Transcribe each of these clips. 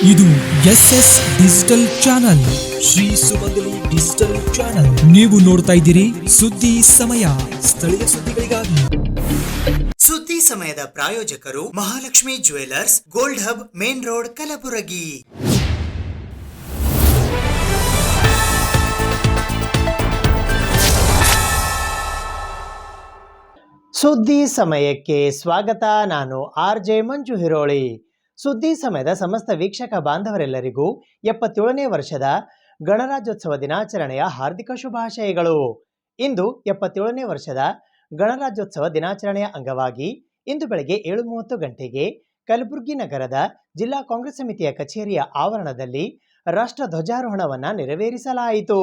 ಇದು SS digital channel, Shri ಸುಮಂಗಲಿ digital channel. ನೀವು ನೋಡ್ತಾ ಇದ್ದೀರಿ ಸುದ್ದಿ ಸಮಯ, ಸ್ಥಳೀಯ ಸುದ್ದಿಗಳಿಗಾಗಿ. ಸುದ್ದಿ ಸಮಯದ ಪ್ರಾಯೋಜಕರು Mahalakshmi jewellers, gold hub, main road, Kalaburagi. ಸುದ್ದಿ ಸಮಯಕ್ಕೆ ಸ್ವಾಗತ. ನಾನು RJ ಮಂಜು ಹಿರೋಳಿ. ಸುದ್ದಿ ಸಮಯದ ಸಮಸ್ತ ವೀಕ್ಷಕ ಬಾಂಧವರೆಲ್ಲರಿಗೂ 77ನೇ ವರ್ಷದ ಗಣರಾಜ್ಯೋತ್ಸವ ದಿನಾಚರಣೆಯ ಹಾರ್ದಿಕ ಶುಭಾಶಯಗಳು. ಇಂದು 77ನೇ ವರ್ಷದ ಗಣರಾಜ್ಯೋತ್ಸವ ದಿನಾಚರಣೆಯ ಅಂಗವಾಗಿ ಇಂದು ಬೆಳಗ್ಗೆ 7:30 ಗಂಟೆಗೆ ಕಲಬುರಗಿ ನಗರದ ಜಿಲ್ಲಾ ಕಾಂಗ್ರೆಸ್ ಸಮಿತಿಯ ಕಚೇರಿಯ ಆವರಣದಲ್ಲಿ ರಾಷ್ಟ್ರ ಧ್ವಜಾರೋಹಣವನ್ನು ನೆರವೇರಿಸಲಾಯಿತು.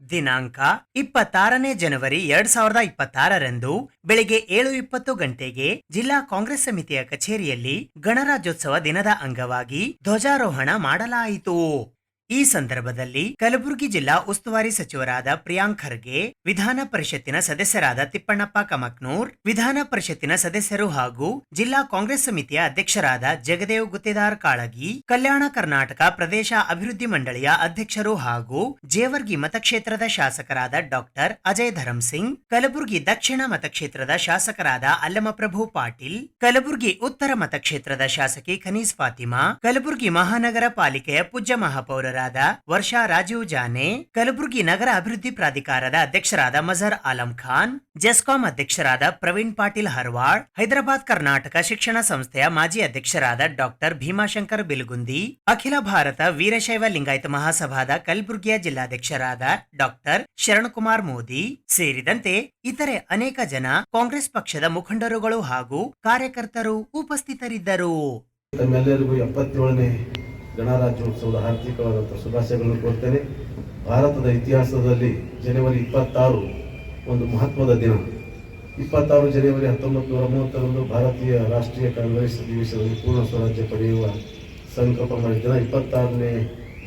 ದಿನಾಂಕ 26ನೇ ಜನವರಿ 2026ರಂದು ಬೆಳಗ್ಗೆ 7:20 ಗಂಟೆಗೆ ಜಿಲ್ಲಾ ಕಾಂಗ್ರೆಸ್ ಸಮಿತಿಯ ಕಚೇರಿಯಲ್ಲಿ ಗಣರಾಜ್ಯೋತ್ಸವ ದಿನದ ಅಂಗವಾಗಿ ಧ್ವಜಾರೋಹಣ ಮಾಡಲಾಯಿತು. ಈ ಸಂದರ್ಭದಲ್ಲಿ ಕಲಬುರಗಿ ಜಿಲ್ಲಾ ಉಸ್ತುವಾರಿ ಸಚಿವರಾದ ಪ್ರಿಯಾಂಕ್ ಖರ್ಗೆ, ವಿಧಾನ ಪರಿಷತ್ತಿನ ಸದಸ್ಯರಾದ ತಿಪ್ಪಣ್ಣಪ್ಪ ಕಮಕ್ನೂರ್, ವಿಧಾನ ಪರಿಷತ್ತಿನ ಸದಸ್ಯರು ಹಾಗೂ ಜಿಲ್ಲಾ ಕಾಂಗ್ರೆಸ್ ಸಮಿತಿಯ ಅಧ್ಯಕ್ಷರಾದ ಜಗದೇವ್ ಗುತ್ತೇದಾರ್ ಕಾಳಗಿ, ಕಲ್ಯಾಣ ಕರ್ನಾಟಕ ಪ್ರದೇಶ ಅಭಿವೃದ್ಧಿ ಮಂಡಳಿಯ ಅಧ್ಯಕ್ಷರು ಹಾಗೂ ಜೇವರ್ಗಿ ಮತಕ್ಷೇತ್ರದ ಶಾಸಕರಾದ ಡಾಕ್ಟರ್ ಅಜಯ್ ಧರಮ್ ಸಿಂಗ್, ಕಲಬುರಗಿ ದಕ್ಷಿಣ ಮತಕ್ಷೇತ್ರದ ಶಾಸಕರಾದ ಅಲ್ಲಮಪ್ರಭು ಪಾಟೀಲ್, ಕಲಬುರಗಿ ಉತ್ತರ ಮತಕ್ಷೇತ್ರದ ಶಾಸಕಿ ಖನೀಸ್ ಫಾತಿಮಾ, ಕಲಬುರಗಿ ಮಹಾನಗರ ಪಾಲಿಕೆಯ ಪೂಜ್ಯ ಮಹಾಪೌರರಾದ ವರ್ಷಾ ರಾಜೀವ್ ಜಾನೆ, ಕಲಬುರಗಿ ನಗರ ಅಭಿವೃದ್ಧಿ ಪ್ರಾಧಿಕಾರದ ಅಧ್ಯಕ್ಷರಾದ ಮಜರ್ ಆಲಂ ಖಾನ್, ಜೆಸ್ಕಾಂ ಅಧ್ಯಕ್ಷರಾದ ಪ್ರವೀಣ್ ಪಾಟೀಲ್ ಹರ್ವಾಳ್, ಹೈದರಾಬಾದ್ ಕರ್ನಾಟಕ ಶಿಕ್ಷಣ ಸಂಸ್ಥೆಯ ಮಾಜಿ ಅಧ್ಯಕ್ಷರಾದ ಡಾಕ್ಟರ್ ಭೀಮಾಶಂಕರ್ ಬಿಲ್ಗುಂದಿ, ಅಖಿಲ ಭಾರತ ವೀರಶೈವ ಲಿಂಗಾಯತ ಮಹಾಸಭಾದ ಕಲಬುರಗಿಯ ಜಿಲ್ಲಾಧ್ಯಕ್ಷರಾದ ಡಾಕ್ಟರ್ ಶರಣಕುಮಾರ್ ಮೋದಿ ಸೇರಿದಂತೆ ಇತರೆ ಅನೇಕ ಜನ ಕಾಂಗ್ರೆಸ್ ಪಕ್ಷದ ಮುಖಂಡರುಗಳು ಹಾಗೂ ಕಾರ್ಯಕರ್ತರು ಉಪಸ್ಥಿತರಿದ್ದರು. ತಮ್ಮೆಲ್ಲರಿಗೂ 77ನೇ ಗಣರಾಜ್ಯೋತ್ಸವದ ಹಾರ್ದಿಕವಾದಂಥ ಶುಭಾಶಯಗಳನ್ನು ಕೋರ್ತೇನೆ. ಭಾರತದ ಇತಿಹಾಸದಲ್ಲಿ ಜನವರಿ 26 ಒಂದು ಮಹತ್ವದ ದಿನ. 26 ಜನವರಿ 1930ರಂದು ಭಾರತೀಯ ರಾಷ್ಟ್ರೀಯ ಕಾಂಗ್ರೆಸ್ ಅಧಿವೇಶನದಲ್ಲಿ ಪೂರ್ಣ ಸ್ವರಾಜ್ಯ ಪಡೆಯುವ ಸಂಕಲ್ಪ ಮಾಡಿದ ದಿನ. 26ನೇ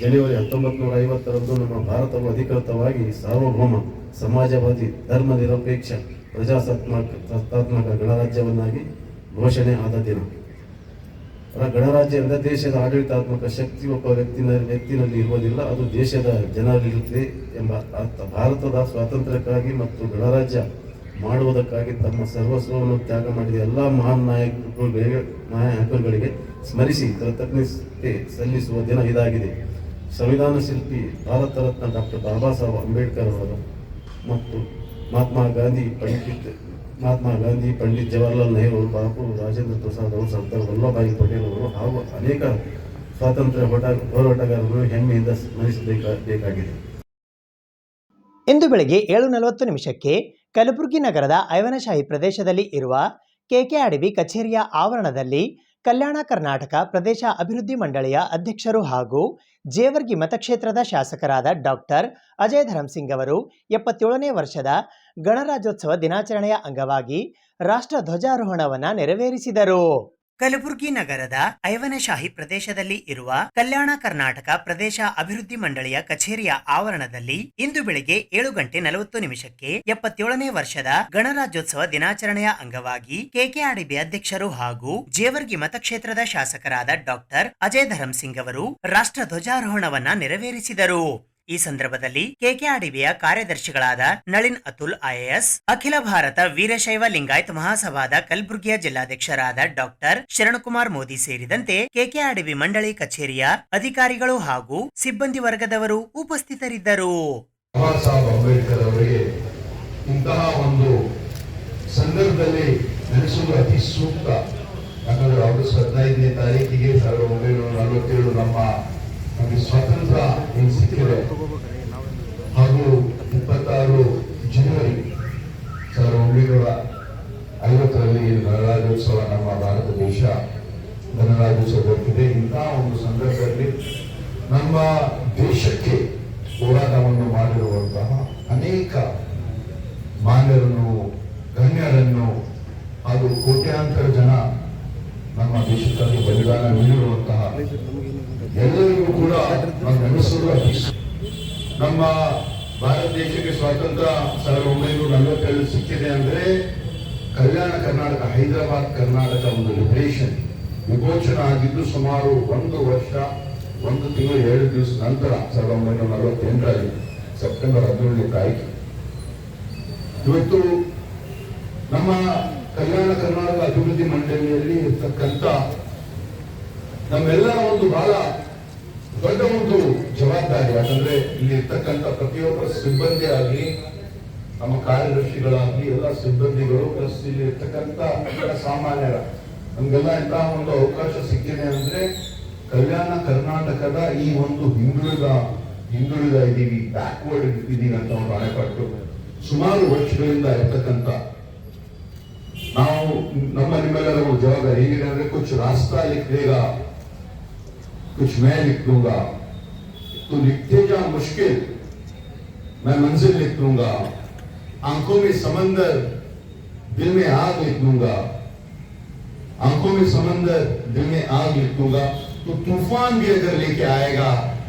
ಜನವರಿ 1950ರಂದು ನಮ್ಮ ಭಾರತವು ಅಧಿಕೃತವಾಗಿ ಸಾರ್ವಭೌಮ ಸಮಾಜವಾದಿ ಧರ್ಮ ನಿರಪೇಕ್ಷ ಪ್ರಜಾಸತ್ತಾತ್ಮಕ ಗಣರಾಜ್ಯವನ್ನಾಗಿ ಘೋಷಣೆ ಆದ ದಿನ. ಗಣರಾಜ್ಯ ಎಂದ ದೇಶದ ಆಡಳಿತಾತ್ಮಕ ಶಕ್ತಿ ಒಬ್ಬ ವ್ಯಕ್ತಿನಲ್ಲಿ ಇರುವುದಿಲ್ಲ, ಅದು ದೇಶದ ಜನರಲ್ಲಿರುತ್ತದೆ ಎಂಬ ಅರ್ಥ. ಭಾರತದ ಸ್ವಾತಂತ್ರ್ಯಕ್ಕಾಗಿ ಮತ್ತು ಗಣರಾಜ್ಯ ಮಾಡುವುದಕ್ಕಾಗಿ ತಮ್ಮ ಸರ್ವಸ್ವವನ್ನು ತ್ಯಾಗ ಮಾಡಿದ ಎಲ್ಲ ಮಹಾನ್ ನಾಯಕರುಗಳಿಗೆ ಸ್ಮರಿಸಿ ಕೃತಜ್ಞತೆ ಸಲ್ಲಿಸುವ ದಿನ ಇದಾಗಿದೆ. ಸಂವಿಧಾನ ಶಿಲ್ಪಿ ಭಾರತ ರತ್ನ ಡಾಕ್ಟರ್ ಬಾಬಾ ಸಾಹೇಬ್ ಅಂಬೇಡ್ಕರ್ ಅವರು ಮತ್ತು ಮಹಾತ್ಮ ಗಾಂಧಿ, ಪಂಡಿತ್ ಜವಾಹರ್ಲಾಲ್ ನೆಹರು, ಬಾಪು ರಾಜೇಂದ್ರ ಪ್ರಸಾದ್ ಅವರು, ಸರ್ದಾರ್ ವಲ್ಲಭಭಾಯಿ ಪಟೇಲ್ ಅವರು ಹಾಗೂ ಅನೇಕ ಸ್ವಾತಂತ್ರ್ಯ ಹೋರಾಟಗಾರರು ಹೆಮ್ಮೆಯಿಂದ ಸ್ಮರಿಸಬೇಕಾಗಿದೆ. ಇಂದು ಬೆಳಗ್ಗೆ 7:40 ಕಲಬುರಗಿ ನಗರದ ಐವನಶಾಹಿ ಪ್ರದೇಶದಲ್ಲಿ ಇರುವ KKRDB ಕಚೇರಿಯ ಆವರಣದಲ್ಲಿ ಕಲ್ಯಾಣ ಕರ್ನಾಟಕ ಪ್ರದೇಶ ಅಭಿವೃದ್ಧಿ ಮಂಡಳಿಯ ಅಧ್ಯಕ್ಷರು ಹಾಗೂ ಜೇವರ್ಗಿ ಮತಕ್ಷೇತ್ರದ ಶಾಸಕರಾದ ಡಾಕ್ಟರ್ ಅಜಯ್ ಧರಮ್ ಸಿಂಗ್ ಅವರು 77ನೇ ವರ್ಷದ ಗಣರಾಜ್ಯೋತ್ಸವ ದಿನಾಚರಣೆಯ ಅಂಗವಾಗಿ ರಾಷ್ಟ್ರ ಧ್ವಜಾರೋಹಣವನ್ನು ನೆರವೇರಿಸಿದರು. ಕಲಬುರಗಿ ನಗರದ ಐವನಶಾಹಿ ಪ್ರದೇಶದಲ್ಲಿ ಇರುವ ಕಲ್ಯಾಣ ಕರ್ನಾಟಕ ಪ್ರದೇಶ ಅಭಿವೃದ್ಧಿ ಮಂಡಳಿಯ ಕಚೇರಿಯ ಆವರಣದಲ್ಲಿ ಇಂದು ಬೆಳಗ್ಗೆ 7:40 77ನೇ ವರ್ಷದ ಗಣರಾಜ್ಯೋತ್ಸವ ದಿನಾಚರಣೆಯ ಅಂಗವಾಗಿ KKRDB ಅಧ್ಯಕ್ಷರು ಹಾಗೂ ಜೇವರ್ಗಿ ಮತಕ್ಷೇತ್ರದ ಶಾಸಕರಾದ ಡಾಕ್ಟರ್ ಅಜಯ್ ಧರಮ್ ಸಿಂಗ್ ಅವರು ರಾಷ್ಟ್ರ ಧ್ವಜಾರೋಹಣವನ್ನ ನೆರವೇರಿಸಿದರು. ಈ ಸಂದರ್ಭದಲ್ಲಿ KKRDBಯ ಕಾರ್ಯದರ್ಶಿಗಳಾದ ನಳಿನ್ ಅತುಲ್ IAS, ಅಖಿಲ ಭಾರತ ವೀರಶೈವ ಲಿಂಗಾಯತ ಮಹಾಸಭಾದ ಕಲಬುರಗಿಯ ಜಿಲ್ಲಾಧ್ಯಕ್ಷರಾದ ಡಾಕ್ಟರ್ ಶರಣಕುಮಾರ್ ಮೋದಿ ಸೇರಿದಂತೆ KKRDB ಮಂಡಳಿ ಕಚೇರಿಯ ಅಧಿಕಾರಿಗಳು ಹಾಗೂ ಸಿಬ್ಬಂದಿ ವರ್ಗದವರು ಉಪಸ್ಥಿತರಿದ್ದರು. ಬಾಬಾ ಸಾಹೇಬ್ ಅಂಬೇಡ್ಕರ್ ಅವರಿಗೆ ಇಂತಹ ಒಂದು ಸಂದರ್ಭದಲ್ಲಿ ನೆನೆಸುವುದು ಅತಿ ಸೂಕ್ತ. ಯಾಕಂದ್ರೆ ಆಗಸ್ಟ್ 15ನೇ ತಾರೀಕಿಗೆ 1947 ನಮಗೆ ಸ್ವಾತಂತ್ರ್ಯ ಏನು ಸಿಕ್ಕಿದೆ ಹಾಗೂ 26 ಜನವರಿ 1950ರಲ್ಲಿ ಗಣರಾಜ್ಯೋತ್ಸವ ನಮ್ಮ ಭಾರತ ದೇಶ ಗಣರಾಜ್ಯೋತ್ಸವ ಬರ್ತಿದೆ. ಇಂತಹ ಒಂದು ಸಂದರ್ಭದಲ್ಲಿ ನಮ್ಮ ದೇಶಕ್ಕೆ ಹೋರಾಟವನ್ನು ಮಾಡಿರುವಂತಹ ಅನೇಕ ಮಾನ್ಯರನ್ನು, ಗಣ್ಯರನ್ನು ಹಾಗೂ ಕೋಟ್ಯಾಂತರ ಜನ ನಮ್ಮ ದೇಶಕ್ಕಾಗಿ ಬಲಿದಾನ ನೀಡಿರುವಂತಹ ಎಲ್ಲರಿಗೂ ಕೂಡ ನಾವು ನೆನೆಸುವುದು ಅತಿ. ನಮ್ಮ ಭಾರತ ದೇಶಕ್ಕೆ ಸ್ವಾತಂತ್ರ್ಯ 1947 ಸಿಕ್ಕಿದೆ ಅಂದ್ರೆ ಕಲ್ಯಾಣ ಕರ್ನಾಟಕ, ಹೈದರಾಬಾದ್ ಕರ್ನಾಟಕ ಒಂದು ಲಿಬರೇಷನ್ ವಿಮೋಚನೆ ಆಗಿದ್ದು ಸುಮಾರು 1 ವರ್ಷ 1 ತಿಂಗಳು 7 ದಿವಸ ನಂತರ 1948ರಲ್ಲಿ ಸೆಪ್ಟೆಂಬರ್ 17ನೇ ತಾರೀಕು. ಇವತ್ತು ನಮ್ಮ ಕಲ್ಯಾಣ ಕರ್ನಾಟಕ ಅಭಿವೃದ್ಧಿ ಮಂಡಳಿಯಲ್ಲಿ ಇರ್ತಕ್ಕಂಥ ನಮ್ಮೆಲ್ಲರ ಒಂದು ಬಹಳ ದೊಡ್ಡ ಒಂದು ಜವಾಬ್ದಾರಿ. ಯಾಕಂದ್ರೆ ಇಲ್ಲಿ ಇರ್ತಕ್ಕಂಥ ಪ್ರತಿಯೊಬ್ಬರ ಸಿಬ್ಬಂದಿ ಆಗಲಿ, ನಮ್ಮ ಕಾರ್ಯದರ್ಶಿಗಳಾಗ್ಲಿ, ಎಲ್ಲ ಸಿಬ್ಬಂದಿಗಳು ಪ್ಲಸ್ ಇಲ್ಲಿ ಇರ್ತಕ್ಕಂಥ ಸಾಮಾನ್ಯರ ನಮ್ಗೆಲ್ಲ ಇಂತಹ ಒಂದು ಅವಕಾಶ ಸಿಕ್ಕಿದೆ ಅಂದ್ರೆ ಕಲ್ಯಾಣ ಕರ್ನಾಟಕದ ಈ ಒಂದು ಹಿಂದುಳಿದ ಇದೀವಿ, ಬ್ಯಾಕ್ವರ್ಡ್ ಇದೀವಿ ಅಂತ ಒಂದು ಅಣೆಪಟ್ಟು ಸುಮಾರು ವರ್ಷಗಳಿಂದ ಇರ್ತಕ್ಕಂಥ ನಾವು ನಿಮ್ಮೆಲ್ಲರ ಒಂದು ಜವಾಬ್ದಾರಿ ಹೇಗಿದೆ ಅಂದ್ರೆ ಕುछ रास्ता लिख देगा कुछ मैं लिख दूंगा तो लिखते जा मुश्किल मैं मंजिल लिख दूंगा आंखों में समंदर दिल में आग लिख दूंगा आंखों में समंदर दिल में आग लिख दूंगा तो तूफान भी अगर लेके आएगा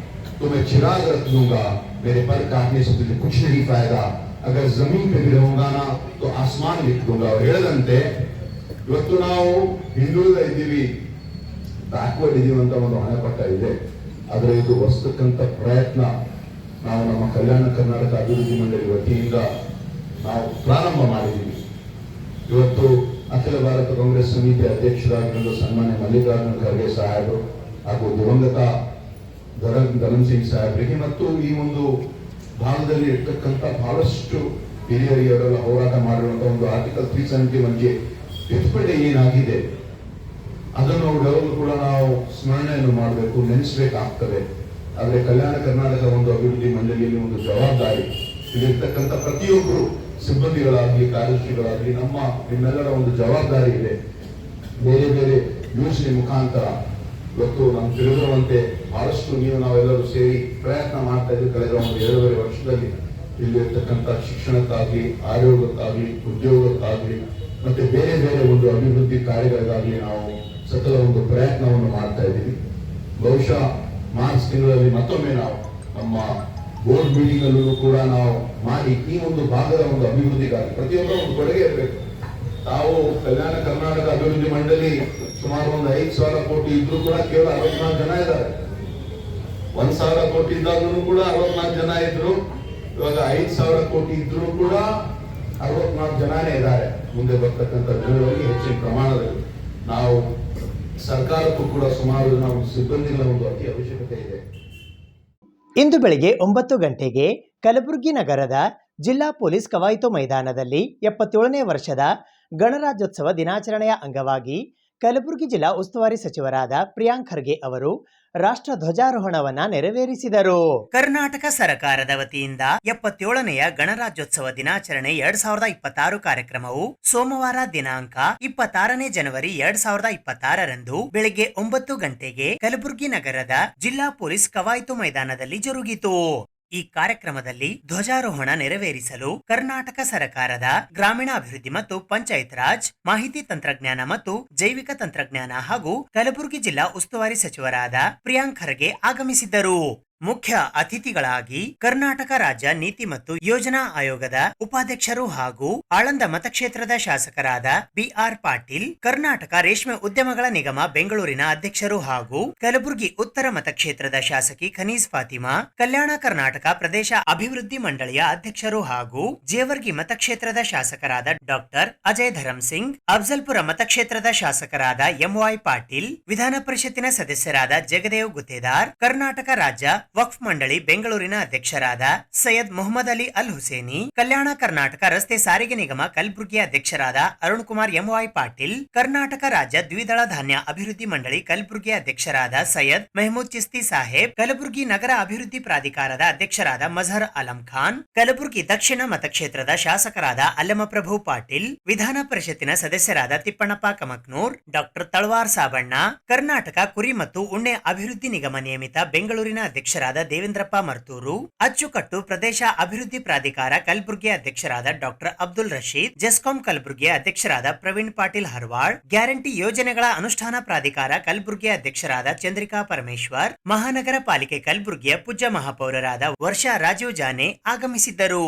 तो मैं चिराग रख दूंगा मेरे पर काटने से तुझे कुछ नहीं फायदा अगर जमीन पे भी रहूंगा ना तो आसमान लिख दूंगा. ಅವ್ರು ಹೇಳದಂತೆ ಇವತ್ತು ನಾವು ಹಿಂದುಳಿದ ಇದ್ದೀವಿ, ಬ್ಯಾಕ್ವರ್ಡ್ ಇದೀವಿ ಅಂತ ಒಂದು ಹಣೆಪಟ್ಟ ಇದೆ. ಆದರೆ ಇದು ಹೊಸತಕ್ಕಂಥ ಪ್ರಯತ್ನ ನಾವು ನಮ್ಮ ಕಲ್ಯಾಣ ಕರ್ನಾಟಕ ಅಭಿವೃದ್ಧಿ ಮಂಡಳಿ ವತಿಯಿಂದ ನಾವು ಪ್ರಾರಂಭ ಮಾಡಿದ್ದೀವಿ. ಇವತ್ತು ಅಖಿಲ ಭಾರತ ಕಾಂಗ್ರೆಸ್ ಸಮಿತಿ ಅಧ್ಯಕ್ಷರಾಗಿರುವ ಸನ್ಮಾನ್ಯ ಮಲ್ಲಿಕಾರ್ಜುನ ಖರ್ಗೆ ಸಾಹೇಬರು ಹಾಗೂ ದಿವಂಗತ ಧರಮ್ ಸಿಂಗ್ ಸಾಹೇಬರಿಗೆ ಮತ್ತು ಈ ಒಂದು ಭಾಗದಲ್ಲಿ ಇರ್ತಕ್ಕಂಥ ಬಹಳಷ್ಟು ಹಿರಿಯರಿಯವರೆಲ್ಲ ಹೋರಾಟ ಮಾಡಿರುವಂತಹ ಒಂದು ಆರ್ಟಿಕಲ್ 371ಗೆ ತಿದ್ದುಪಡಿ ಏನಾಗಿದೆ ಅದನ್ನು ಅವರೆಲ್ಲರೂ ಕೂಡ ನಾವು ಸ್ಮರಣೆಯನ್ನು ಮಾಡಬೇಕು, ನೆನೆಸಬೇಕಾಗ್ತದೆ. ಆದರೆ ಕಲ್ಯಾಣ ಕರ್ನಾಟಕ ಒಂದು ಅಭಿವೃದ್ಧಿ ಮಂಡಳಿಯಲ್ಲಿ ಒಂದು ಜವಾಬ್ದಾರಿ, ಇಲ್ಲಿರ್ತಕ್ಕಂಥ ಪ್ರತಿಯೊಬ್ಬರು ಸಿಬ್ಬಂದಿಗಳಾಗಲಿ ಕಾರ್ಯದರ್ಶಿಗಳಾಗಲಿ ನಿಮ್ಮೆಲ್ಲರ ಒಂದು ಜವಾಬ್ದಾರಿ ಇದೆ. ಬೇರೆ ಬೇರೆ ಯೋಜನೆ ಮುಖಾಂತರ ಇವತ್ತು ನಮ್ಗೆ ತಿಳಿದಿರುವಂತೆ ಬಹಳಷ್ಟು ನಾವೆಲ್ಲರೂ ಸೇರಿ ಪ್ರಯತ್ನ ಮಾಡ್ತಾ ಇದ್ದೀವಿ. ಕಳೆದ ಒಂದು 2.5 ವರ್ಷದಲ್ಲಿ ಇಲ್ಲಿ ಇರ್ತಕ್ಕಂಥ ಶಿಕ್ಷಣಕ್ಕಾಗ್ಲಿ, ಆರೋಗ್ಯಕ್ಕಾಗ್ಲಿ, ಉದ್ಯೋಗಕ್ಕಾಗ್ಲಿ ಮತ್ತೆ ಬೇರೆ ಬೇರೆ ಒಂದು ಅಭಿವೃದ್ಧಿ ಕಾರ್ಯಗಳಿಗಾಗ್ಲಿ ನಾವು ಸತತ ಒಂದು ಪ್ರಯತ್ನವನ್ನು ಮಾಡ್ತಾ ಇದ್ದೀವಿ. ಬಹುಶಃ ಮಾರ್ಚ್ ತಿಂಗಳಲ್ಲಿ ಮತ್ತೊಮ್ಮೆ ನಾವು ನಮ್ಮ ಬೋರ್ಡ್ ಮೀಟಿಂಗ್ ಅಲ್ಲೂ ಕೂಡ ನಾವು ಮಾಡಿ ಈ ಒಂದು ಭಾಗದ ಒಂದು ಅಭಿವೃದ್ಧಿಗಾಗಿ ಪ್ರತಿಯೊಬ್ಬರ ಒಂದು ಕೊಡುಗೆ ಇರಬೇಕು. ತಾವು ಕಲ್ಯಾಣ ಕರ್ನಾಟಕ ಅಭಿವೃದ್ಧಿ ಮಂಡಳಿ ಸುಮಾರು ಒಂದು 5,000 ಕೋಟಿ ಇದ್ರೂ ಕೂಡ ಕೇವಲ 64 ಜನ ಇದ್ದಾರೆ. 1,000 ಕೋಟಿ ಇದ್ದಾಗಲೂ ಕೂಡ 64 ಜನ ಇದ್ರು. ಇವಾಗ 5,000 ಕೋಟಿ ಇದ್ರೂ ಕೂಡ 64 ಜನನೇ ಇದ್ದಾರೆ. ಮುಂದೆ ಬರ್ತಕ್ಕಂಥ ದಿನಗಳಲ್ಲಿ ಹೆಚ್ಚಿನ ಪ್ರಮಾಣದಲ್ಲಿ ನಾವು ಸರ್ಕಾರಕ್ಕೂ ಕೂಡ ಸುಮಾರು ನಾವು ಸಿಬ್ಬಂದಿಗಳ ಒಂದು ಅತಿ ಅವಶ್ಯಕತೆ ಇದೆ. ಇಂದು ಬೆಳಗ್ಗೆ 9 ಗಂಟೆಗೆ ಕಲಬುರಗಿ ನಗರದ ಜಿಲ್ಲಾ ಪೊಲೀಸ್ ಕವಾಯತು ಮೈದಾನದಲ್ಲಿ 77ನೇ ವರ್ಷದ ಗಣರಾಜ್ಯೋತ್ಸವ ದಿನಾಚರಣೆಯ ಅಂಗವಾಗಿ ಕಲಬುರಗಿ ಜಿಲ್ಲಾ ಉಸ್ತುವಾರಿ ಸಚಿವರಾದ ಪ್ರಿಯಾಂಕ್ ಖರ್ಗೆ ಅವರು ರಾಷ್ಟ್ರ ಧ್ವಜಾರೋಹಣವನ್ನ ನೆರವೇರಿಸಿದರು. ಕರ್ನಾಟಕ ಸರ್ಕಾರದ ವತಿಯಿಂದ 77ನೆಯ ಗಣರಾಜ್ಯೋತ್ಸವ ದಿನಾಚರಣೆ 2026 ಕಾರ್ಯಕ್ರಮವು ಸೋಮವಾರ ದಿನಾಂಕ 26ನೇ ಜನವರಿ 2026ರಂದು ಬೆಳಗ್ಗೆ 9 ಗಂಟೆಗೆ ಕಲಬುರಗಿ ನಗರದ ಜಿಲ್ಲಾ ಪೊಲೀಸ್ ಕವಾಯತು ಮೈದಾನದಲ್ಲಿ ಜರುಗಿತು. ಈ ಕಾರ್ಯಕ್ರಮದಲ್ಲಿ ಧ್ವಜಾರೋಹಣ ನೆರವೇರಿಸಲು ಕರ್ನಾಟಕ ಸರ್ಕಾರದ ಗ್ರಾಮೀಣಾಭಿವೃದ್ಧಿ ಮತ್ತು ಪಂಚಾಯತ್ ರಾಜ್, ಮಾಹಿತಿ ತಂತ್ರಜ್ಞಾನ ಮತ್ತು ಜೈವಿಕ ತಂತ್ರಜ್ಞಾನ ಹಾಗೂ ಕಲಬುರಗಿ ಜಿಲ್ಲಾ ಉಸ್ತುವಾರಿ ಸಚಿವರಾದ ಪ್ರಿಯಾಂಕ್ ಖರ್ಗೆ ಆಗಮಿಸಿದ್ದರು. ಮುಖ್ಯ ಅತಿಥಿಗಳಾಗಿ ಕರ್ನಾಟಕ ರಾಜ್ಯ ನೀತಿ ಮತ್ತು ಯೋಜನಾ ಆಯೋಗದ ಉಪಾಧ್ಯಕ್ಷರು ಹಾಗೂ ಆಳಂದ ಮತಕ್ಷೇತ್ರದ ಶಾಸಕರಾದ ಬಿಆರ್ ಪಾಟೀಲ್, ಕರ್ನಾಟಕ ರೇಷ್ಮೆ ಉದ್ಯಮಗಳ ನಿಗಮ ಬೆಂಗಳೂರಿನ ಅಧ್ಯಕ್ಷರು ಹಾಗೂ ಕಲಬುರಗಿ ಉತ್ತರ ಮತಕ್ಷೇತ್ರದ ಶಾಸಕಿ ಖನೀಜ್ ಫಾತಿಮಾ, ಕಲ್ಯಾಣ ಕರ್ನಾಟಕ ಪ್ರದೇಶ ಅಭಿವೃದ್ಧಿ ಮಂಡಳಿಯ ಅಧ್ಯಕ್ಷರು ಹಾಗೂ ಜೇವರ್ಗಿ ಮತಕ್ಷೇತ್ರದ ಶಾಸಕರಾದ ಡಾಕ್ಟರ್ ಅಜಯ್ ಧರಮ್ ಸಿಂಗ್, ಅಫ್ಜಲ್ಪುರ ಮತಕ್ಷೇತ್ರದ ಶಾಸಕರಾದ ಎಂವೈ ಪಾಟೀಲ್, ವಿಧಾನ ಪರಿಷತ್ತಿನ ಸದಸ್ಯರಾದ ಜಗದೇವ್ ಗುತ್ತೇದಾರ್, ಕರ್ನಾಟಕ ರಾಜ್ಯ ವಕ್ಫ್ ಮಂಡಳಿ ಬೆಂಗಳೂರಿನ ಅಧ್ಯಕ್ಷರಾದ ಸೈಯದ್ ಮೊಹಮ್ಮದ್ ಅಲಿ ಅಲ್ ಹುಸೇನಿ, ಕಲ್ಯಾಣ ಕರ್ನಾಟಕ ರಸ್ತೆ ಸಾರಿಗೆ ನಿಗಮ ಕಲಬುರಗಿ ಅಧ್ಯಕ್ಷರಾದ ಅರುಣ್ ಕುಮಾರ್ ಎಂವೈ ಪಾಟೀಲ್, ಕರ್ನಾಟಕ ರಾಜ್ಯ ದ್ವಿದಳ ಧಾನ್ಯ ಅಭಿವೃದ್ಧಿ ಮಂಡಳಿ ಕಲಬುರಗಿ ಅಧ್ಯಕ್ಷರಾದ ಸೈಯದ್ ಮೆಹಮೂದ್ ಚಿಸ್ತಿ ಸಾಹೇಬ್, ಕಲಬುರಗಿ ನಗರ ಅಭಿವೃದ್ಧಿ ಪ್ರಾಧಿಕಾರದ ಅಧ್ಯಕ್ಷರಾದ ಮಜಹರ್ ಆಲಂ ಖಾನ್, ಕಲಬುರಗಿ ದಕ್ಷಿಣ ಮತಕ್ಷೇತ್ರದ ಶಾಸಕರಾದ ಅಲ್ಲಮಪ್ರಭು ಪಾಟೀಲ್, ವಿಧಾನ ಪರಿಷತ್ತಿನ ಸದಸ್ಯರಾದ ತಿಪ್ಪಣ್ಣಪ್ಪ ಕಮಕ್ನೂರ್, ಡಾಕ್ಟರ್ ತಳವಾರ್ ಸಾಬಣ್ಣ, ಕರ್ನಾಟಕ ಕುರಿ ಮತ್ತು ಉಣ್ಣೆ ಅಭಿವೃದ್ಧಿ ನಿಗಮ ನಿಯಮಿತ ಬೆಂಗಳೂರಿನ ಅಧ್ಯಕ್ಷರಾದ ದೇವೇಂದ್ರಪ್ಪ ಮರ್ತೂರು, ಅಚ್ಚುಕಟ್ಟು ಪ್ರದೇಶ ಅಭಿವೃದ್ಧಿ ಪ್ರಾಧಿಕಾರ ಕಲಬುರಗಿ ಅಧ್ಯಕ್ಷರಾದ ಡಾಕ್ಟರ್ ಅಬ್ದುಲ್ ರಶೀದ್, ಜೆಸ್ಕಾಂ ಕಲಬುರಗಿ ಅಧ್ಯಕ್ಷರಾದ ಪ್ರವೀಣ್ ಪಾಟೀಲ್ ಹರ್ವಾಳ್, ಗ್ಯಾರಂಟಿ ಯೋಜನೆಗಳ ಅನುಷ್ಠಾನ ಪ್ರಾಧಿಕಾರ ಕಲಬುರಗಿ ಅಧ್ಯಕ್ಷರಾದ ಚಂದ್ರಿಕಾ ಪರಮೇಶ್ವರ್, ಮಹಾನಗರ ಪಾಲಿಕೆ ಕಲಬುರಗಿಯ ಪೂಜ್ಯ ಮಹಾಪೌರರಾದ ವರ್ಷಾ ರಾಜೀವ್ ಜಾನೆ ಆಗಮಿಸಿದ್ದರು.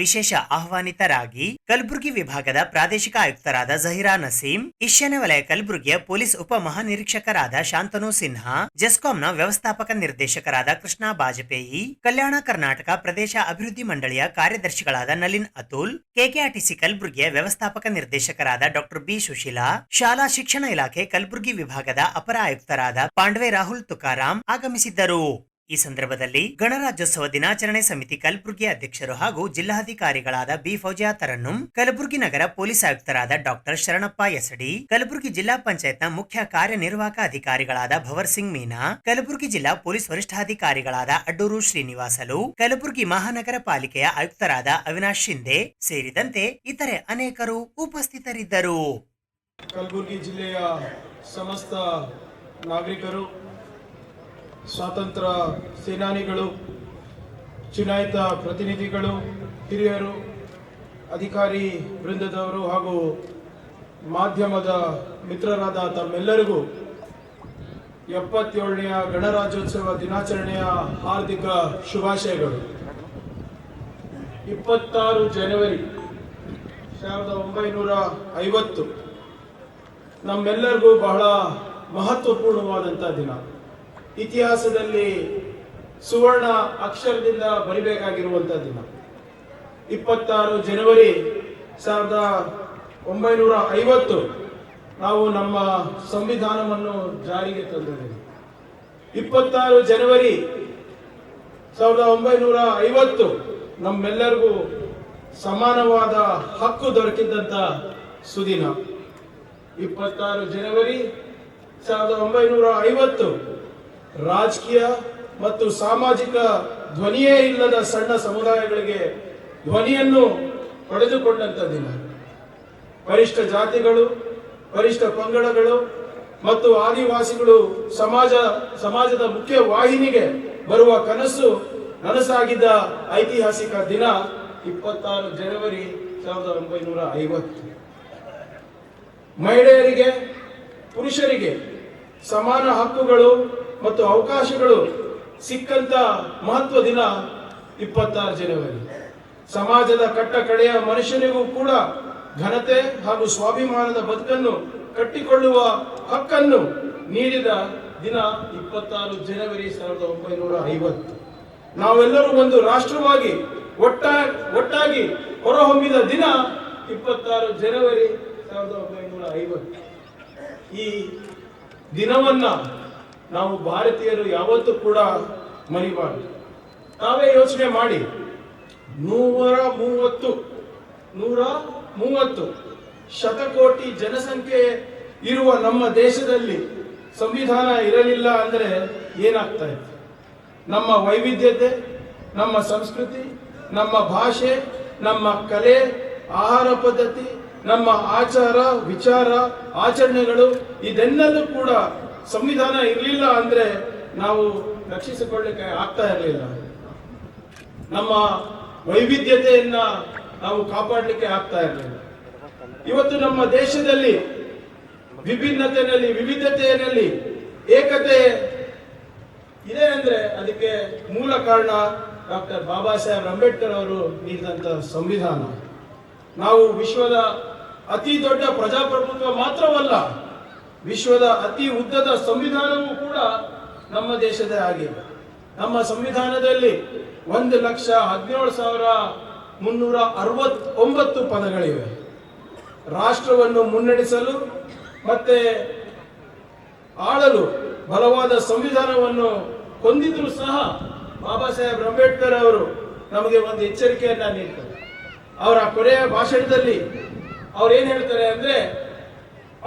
ವಿಶೇಷ ಆಹ್ವಾನಿತರಾಗಿ ಕಲಬುರಗಿ ವಿಭಾಗದ ಪ್ರಾದೇಶಿಕ ಆಯುಕ್ತರಾದ ಜಹೀರಾ ನಸೀಂ, ಈಶಾನ್ಯ ವಲಯ ಕಲಬುರಗಿಯ ಪೊಲೀಸ್ ಉಪ ಮಹಾನಿರೀಕ್ಷಕರಾದ ಶಾಂತನು ಸಿನ್ಹಾ, ಜೆಸ್ಕಾಂನ ವ್ಯವಸ್ಥಾಪಕ ನಿರ್ದೇಶಕರಾದ ಕೃಷ್ಣ ಬಾಜಪೇಯಿ, ಕಲ್ಯಾಣ ಕರ್ನಾಟಕ ಪ್ರದೇಶ ಅಭಿವೃದ್ಧಿ ಮಂಡಳಿಯ ಕಾರ್ಯದರ್ಶಿಗಳಾದ ನಲಿನ್ ಅತುಲ್, ಕೆಕೆಆರ್ಟಿಸಿ ಕಲಬುರಗಿಯ ವ್ಯವಸ್ಥಾಪಕ ನಿರ್ದೇಶಕರಾದ ಡಾಕ್ಟರ್ ಬಿ ಸುಶೀಲಾ, ಶಾಲಾ ಶಿಕ್ಷಣ ಇಲಾಖೆ ಕಲಬುರಗಿ ವಿಭಾಗದ ಅಪರ ಆಯುಕ್ತರಾದ ಪಾಂಡ್ವೆ ರಾಹುಲ್ ತುಕಾರಾಂ ಆಗಮಿಸಿದ್ದರು. ಈ ಸಂದರ್ಭದಲ್ಲಿ ಗಣರಾಜ್ಯೋತ್ಸವ ದಿನಾಚರಣೆ ಸಮಿತಿ ಕಲಬುರಗಿ ಅಧ್ಯಕ್ಷರು ಹಾಗೂ ಜಿಲ್ಲಾಧಿಕಾರಿಗಳಾದ ಬಿ ಫೌಜಿಯಾ ತರನ್ನುಂ, ಕಲಬುರಗಿ ನಗರ ಪೊಲೀಸ್ ಆಯುಕ್ತರಾದ ಡಾಕ್ಟರ್ ಶರಣಪ್ಪ ಎಸಡಿ, ಕಲಬುರಗಿ ಜಿಲ್ಲಾ ಪಂಚಾಯತ್ನ ಮುಖ್ಯ ಕಾರ್ಯನಿರ್ವಾಹಕ ಅಧಿಕಾರಿಗಳಾದ ಭವರ್ ಸಿಂಗ್ ಮೀನಾ, ಕಲಬುರಗಿ ಜಿಲ್ಲಾ ಪೊಲೀಸ್ ವರಿಷ್ಠಾಧಿಕಾರಿಗಳಾದ ಅಡ್ಡೂರು ಶ್ರೀನಿವಾಸಲು, ಕಲಬುರಗಿ ಮಹಾನಗರ ಪಾಲಿಕೆಯ ಆಯುಕ್ತರಾದ ಅವಿನಾಶ್ ಶಿಂದೆ ಸೇರಿದಂತೆ ಇತರೆ ಅನೇಕರು ಉಪಸ್ಥಿತರಿದ್ದರು. ಕಲಬುರಗಿ ಜಿಲ್ಲೆಯ ಸಮಸ್ತ ನಾಗರಿಕರು, ಸ್ವಾತಂತ್ರ್ಯ ಸೇನಾನಿಗಳು, ಚುನಾಯಿತ ಪ್ರತಿನಿಧಿಗಳು, ಹಿರಿಯರು, ಅಧಿಕಾರಿ ವೃಂದದವರು ಹಾಗೂ ಮಾಧ್ಯಮದ ಮಿತ್ರರಾದ ತಮ್ಮೆಲ್ಲರಿಗೂ 77ನೇ ಗಣರಾಜ್ಯೋತ್ಸವ ದಿನಾಚರಣೆಯ ಹಾರ್ದಿಕ ಶುಭಾಶಯಗಳು. 26 ಜನವರಿ 1950 ನಮ್ಮೆಲ್ಲರಿಗೂ ಬಹಳ ಮಹತ್ವಪೂರ್ಣವಾದಂಥ ದಿನ. ಇತಿಹಾಸದಲ್ಲಿ ಸುವರ್ಣ ಅಕ್ಷರದಿಂದ ಬರಿಬೇಕಾಗಿರುವಂಥ ದಿನ. 26 ಜನವರಿ 1950 ನಾವು ನಮ್ಮ ಸಂವಿಧಾನವನ್ನು ಜಾರಿಗೆ ತಂದಿದ್ದೇವೆ. 26 ಜನವರಿ 1950 ನಮ್ಮೆಲ್ಲರಿಗೂ ಸಮಾನವಾದ ಹಕ್ಕು ದೊರಕಿದ್ದಂಥ ಸುದಿನ. 26 ಜನವರಿ 1950 ರಾಜಕೀಯ ಮತ್ತು ಸಾಮಾಜಿಕ ಧ್ವನಿಯೇ ಇಲ್ಲದ ಸಣ್ಣ ಸಮುದಾಯಗಳಿಗೆ ಧ್ವನಿಯನ್ನು ಪಡೆದುಕೊಂಡಂತ ದಿನ. ಪರಿಷ್ಠ ಜಾತಿಗಳು, ಪರಿಷ್ಠ ಪಂಗಡಗಳು ಮತ್ತು ಆದಿವಾಸಿಗಳು ಸಮಾಜದ ಮುಖ್ಯ ವಾಹಿನಿಗೆ ಬರುವ ಕನಸು ನನಸಾಗಿದ್ದ ಐತಿಹಾಸಿಕ ದಿನ 26 ಜನವರಿ 1950. ಮಹಿಳೆಯರಿಗೆ, ಪುರುಷರಿಗೆ ಸಮಾನ ಹಕ್ಕುಗಳು ಮತ್ತು ಅವಕಾಶಗಳು ಸಿಕ್ಕಂತ ಮಹತ್ವ ದಿನ 26 ಜನವರಿ. ಸಮಾಜದ ಕಟ್ಟ ಕಡೆಯ ಮನುಷ್ಯನಿಗೂ ಕೂಡ ಘನತೆ ಹಾಗೂ ಸ್ವಾಭಿಮಾನದ ಬದುಕನ್ನು ಕಟ್ಟಿಕೊಳ್ಳುವ ಹಕ್ಕನ್ನು ನೀಡಿದ ದಿನ 26 ಜನವರಿ 1950. ನಾವೆಲ್ಲರೂ ಒಂದು ರಾಷ್ಟ್ರವಾಗಿ ಒಟ್ಟಾಗಿ ಹೊರಹೊಮ್ಮಿದ ದಿನ 26 ಜನವರಿ 1950. ಈ ದಿನವನ್ನ ನಾವು ಭಾರತೀಯರು ಯಾವತ್ತೂ ಕೂಡ ಮರಿಬಾರದು. ನಾವೇ ಯೋಚನೆ ಮಾಡಿ, 130 ಶತಕೋಟಿ ಜನಸಂಖ್ಯೆ ಇರುವ ನಮ್ಮ ದೇಶದಲ್ಲಿ ಸಂವಿಧಾನ ಇರಲಿಲ್ಲ ಅಂದ್ರೆ ಏನಾಗ್ತಾ ಇತ್ತು? ನಮ್ಮ ವೈವಿಧ್ಯತೆ, ನಮ್ಮ ಸಂಸ್ಕೃತಿ, ನಮ್ಮ ಭಾಷೆ, ನಮ್ಮ ಕಲೆ, ಆಹಾರ ಪದ್ಧತಿ, ನಮ್ಮ ಆಚಾರ ವಿಚಾರ ಆಚರಣೆಗಳು ಇದೆಲ್ಲದೂ ಕೂಡ ಸಂವಿಧಾನ ಇರಲಿಲ್ಲ ಅಂದ್ರೆ ನಾವು ರಕ್ಷಿಸಿಕೊಳ್ಳಿಕ್ಕೆ ಆಗ್ತಾ ಇರಲಿಲ್ಲ. ನಮ್ಮ ವೈವಿಧ್ಯತೆಯನ್ನ ನಾವು ಕಾಪಾಡಲಿಕ್ಕೆ ಆಗ್ತಾ ಇರಲಿಲ್ಲ. ಇವತ್ತು ನಮ್ಮ ದೇಶದಲ್ಲಿ ವಿವಿಧತೆಯಲ್ಲಿ ಏಕತೆ ಇದೆ ಅಂದ್ರೆ ಅದಕ್ಕೆ ಮೂಲ ಕಾರಣ ಡಾಕ್ಟರ್ ಬಾಬಾ ಸಾಹೇಬ್ ಅಂಬೇಡ್ಕರ್ ಅವರು ನೀಡಿದಂತ ಸಂವಿಧಾನ. ನಾವು ವಿಶ್ವದ ಅತಿ ದೊಡ್ಡ ಪ್ರಜಾಪ್ರಭುತ್ವ ಮಾತ್ರವಲ್ಲ, ವಿಶ್ವದ ಅತಿ ಉದ್ದದ ಸಂವಿಧಾನವೂ ಕೂಡ ನಮ್ಮ ದೇಶದೇ ಆಗಿದೆ. ನಮ್ಮ ಸಂವಿಧಾನದಲ್ಲಿ 1,17,369 ಪದಗಳಿವೆ. ರಾಷ್ಟ್ರವನ್ನು ಮುನ್ನಡೆಸಲು ಮತ್ತೆ ಆಳಲು ಬಲವಾದ ಸಂವಿಧಾನವನ್ನು ಹೊಂದಿದ್ರು ಸಹ ಬಾಬಾ ಸಾಹೇಬ್ ಅಂಬೇಡ್ಕರ್ ಅವರು ನಮಗೆ ಒಂದು ಎಚ್ಚರಿಕೆಯನ್ನ ನೀಡ್ತಾರೆ. ಅವರ ಕೊನೆಯ ಭಾಷಣದಲ್ಲಿ ಅವ್ರು ಏನ್ ಹೇಳ್ತಾರೆ ಅಂದ್ರೆ,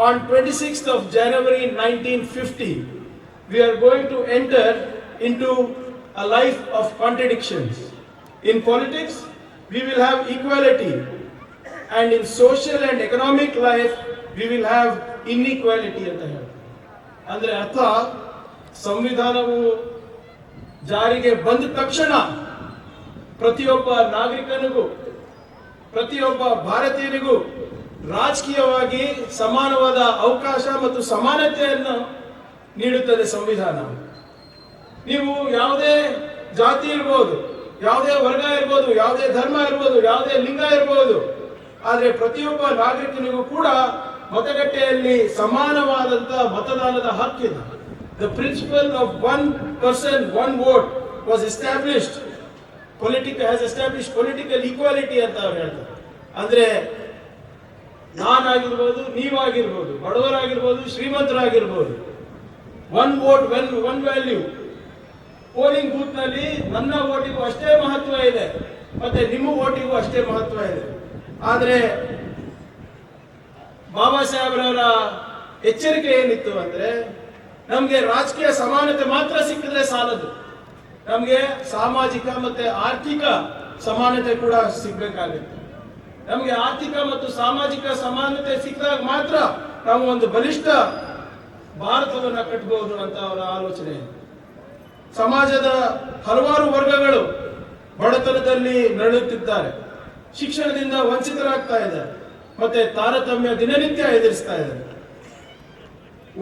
on 26th of January 1950 we are going to enter into a life of contradictions. In politics we will have equality, and in social and economic life we will have inequality ಅಂತ ಹೇಳ್ತಾರೆ. ಅಂದ್ರೆ ಅರ್ಥ, ಸಂವಿಧಾನವು ಜಾರಿಗೆ ಬಂದ ತಕ್ಷಣ ಪ್ರತಿಯೊಬ್ಬ ನಾಗರಿಕನಿಗೂ, ಪ್ರತಿಯೊಬ್ಬ ಭಾರತೀಯನಿಗೂ ರಾಜಕೀಯವಾಗಿ ಸಮಾನವಾದ ಅವಕಾಶ ಮತ್ತು ಸಮಾನತೆಯನ್ನು ನೀಡುತ್ತದೆ ಸಂವಿಧಾನ. ನೀವು ಯಾವುದೇ ಜಾತಿ ಇರ್ಬೋದು, ಯಾವುದೇ ವರ್ಗ ಇರ್ಬೋದು, ಯಾವುದೇ ಧರ್ಮ ಇರ್ಬೋದು, ಯಾವುದೇ ಲಿಂಗ ಇರ್ಬೋದು, ಆದ್ರೆ ಪ್ರತಿಯೊಬ್ಬ ನಾಗರಿಕನಿಗೂ ಕೂಡ ಮತಗಟ್ಟೆಯಲ್ಲಿ ಸಮಾನವಾದಂತ ಮತದಾನದ ಹಕ್ಕಿದೆ. The principle of one person one vote was established, has established political equality ಅಂತ ಅವ್ರು ಹೇಳ್ತಾರೆ. ಅಂದ್ರೆ ನಾನಾಗಿರ್ಬೋದು, ನೀವಾಗಿರ್ಬೋದು, ಬಡವರಾಗಿರ್ಬೋದು, ಶ್ರೀಮಂತರಾಗಿರ್ಬೋದು, one vote one value. Polling booth ನಲ್ಲಿ ನನ್ನ ವೋಟಿಗೂ ಅಷ್ಟೇ ಮಹತ್ವ ಇದೆ, ಮತ್ತೆ ನಿಮ್ಮ ವೋಟಿಗೂ ಅಷ್ಟೇ ಮಹತ್ವ ಇದೆ. ಆದ್ರೆ ಬಾಬಾ ಸಾಹೇಬ್ರವರ ಎಚ್ಚರಿಕೆ ಏನಿತ್ತು ಅಂದ್ರೆ, ನಮ್ಗೆ ರಾಜಕೀಯ ಸಮಾನತೆ ಮಾತ್ರ ಸಿಕ್ಕಿದ್ರೆ ಸಾಲದು, ನಮ್ಗೆ ಸಾಮಾಜಿಕ ಮತ್ತೆ ಆರ್ಥಿಕ ಸಮಾನತೆ ಕೂಡ ಸಿಗ್ಬೇಕಾಗುತ್ತೆ. ನಮ್ಗೆ ಆರ್ಥಿಕ ಮತ್ತು ಸಾಮಾಜಿಕ ಸಮಾನತೆ ಸಿಕ್ಕಿದಾಗ ಮಾತ್ರ ನಾವು ಒಂದು ಬಲಿಷ್ಠ ಭಾರತವನ್ನ ಕಟ್ಟಬಹುದು ಅಂತ ಅವರ ಆಲೋಚನೆ. ಸಮಾಜದ ಹಲವಾರು ವರ್ಗಗಳು ಬಡತನದಲ್ಲಿ ನರಳುತ್ತಿದ್ದಾರೆ, ಶಿಕ್ಷಣದಿಂದ ವಂಚಿತರಾಗ್ತಾ ಇದ್ದಾರೆ, ಮತ್ತೆ ತಾರತಮ್ಯ ದಿನನಿತ್ಯ ಎದುರಿಸ್ತಾ ಇದ್ದಾರೆ.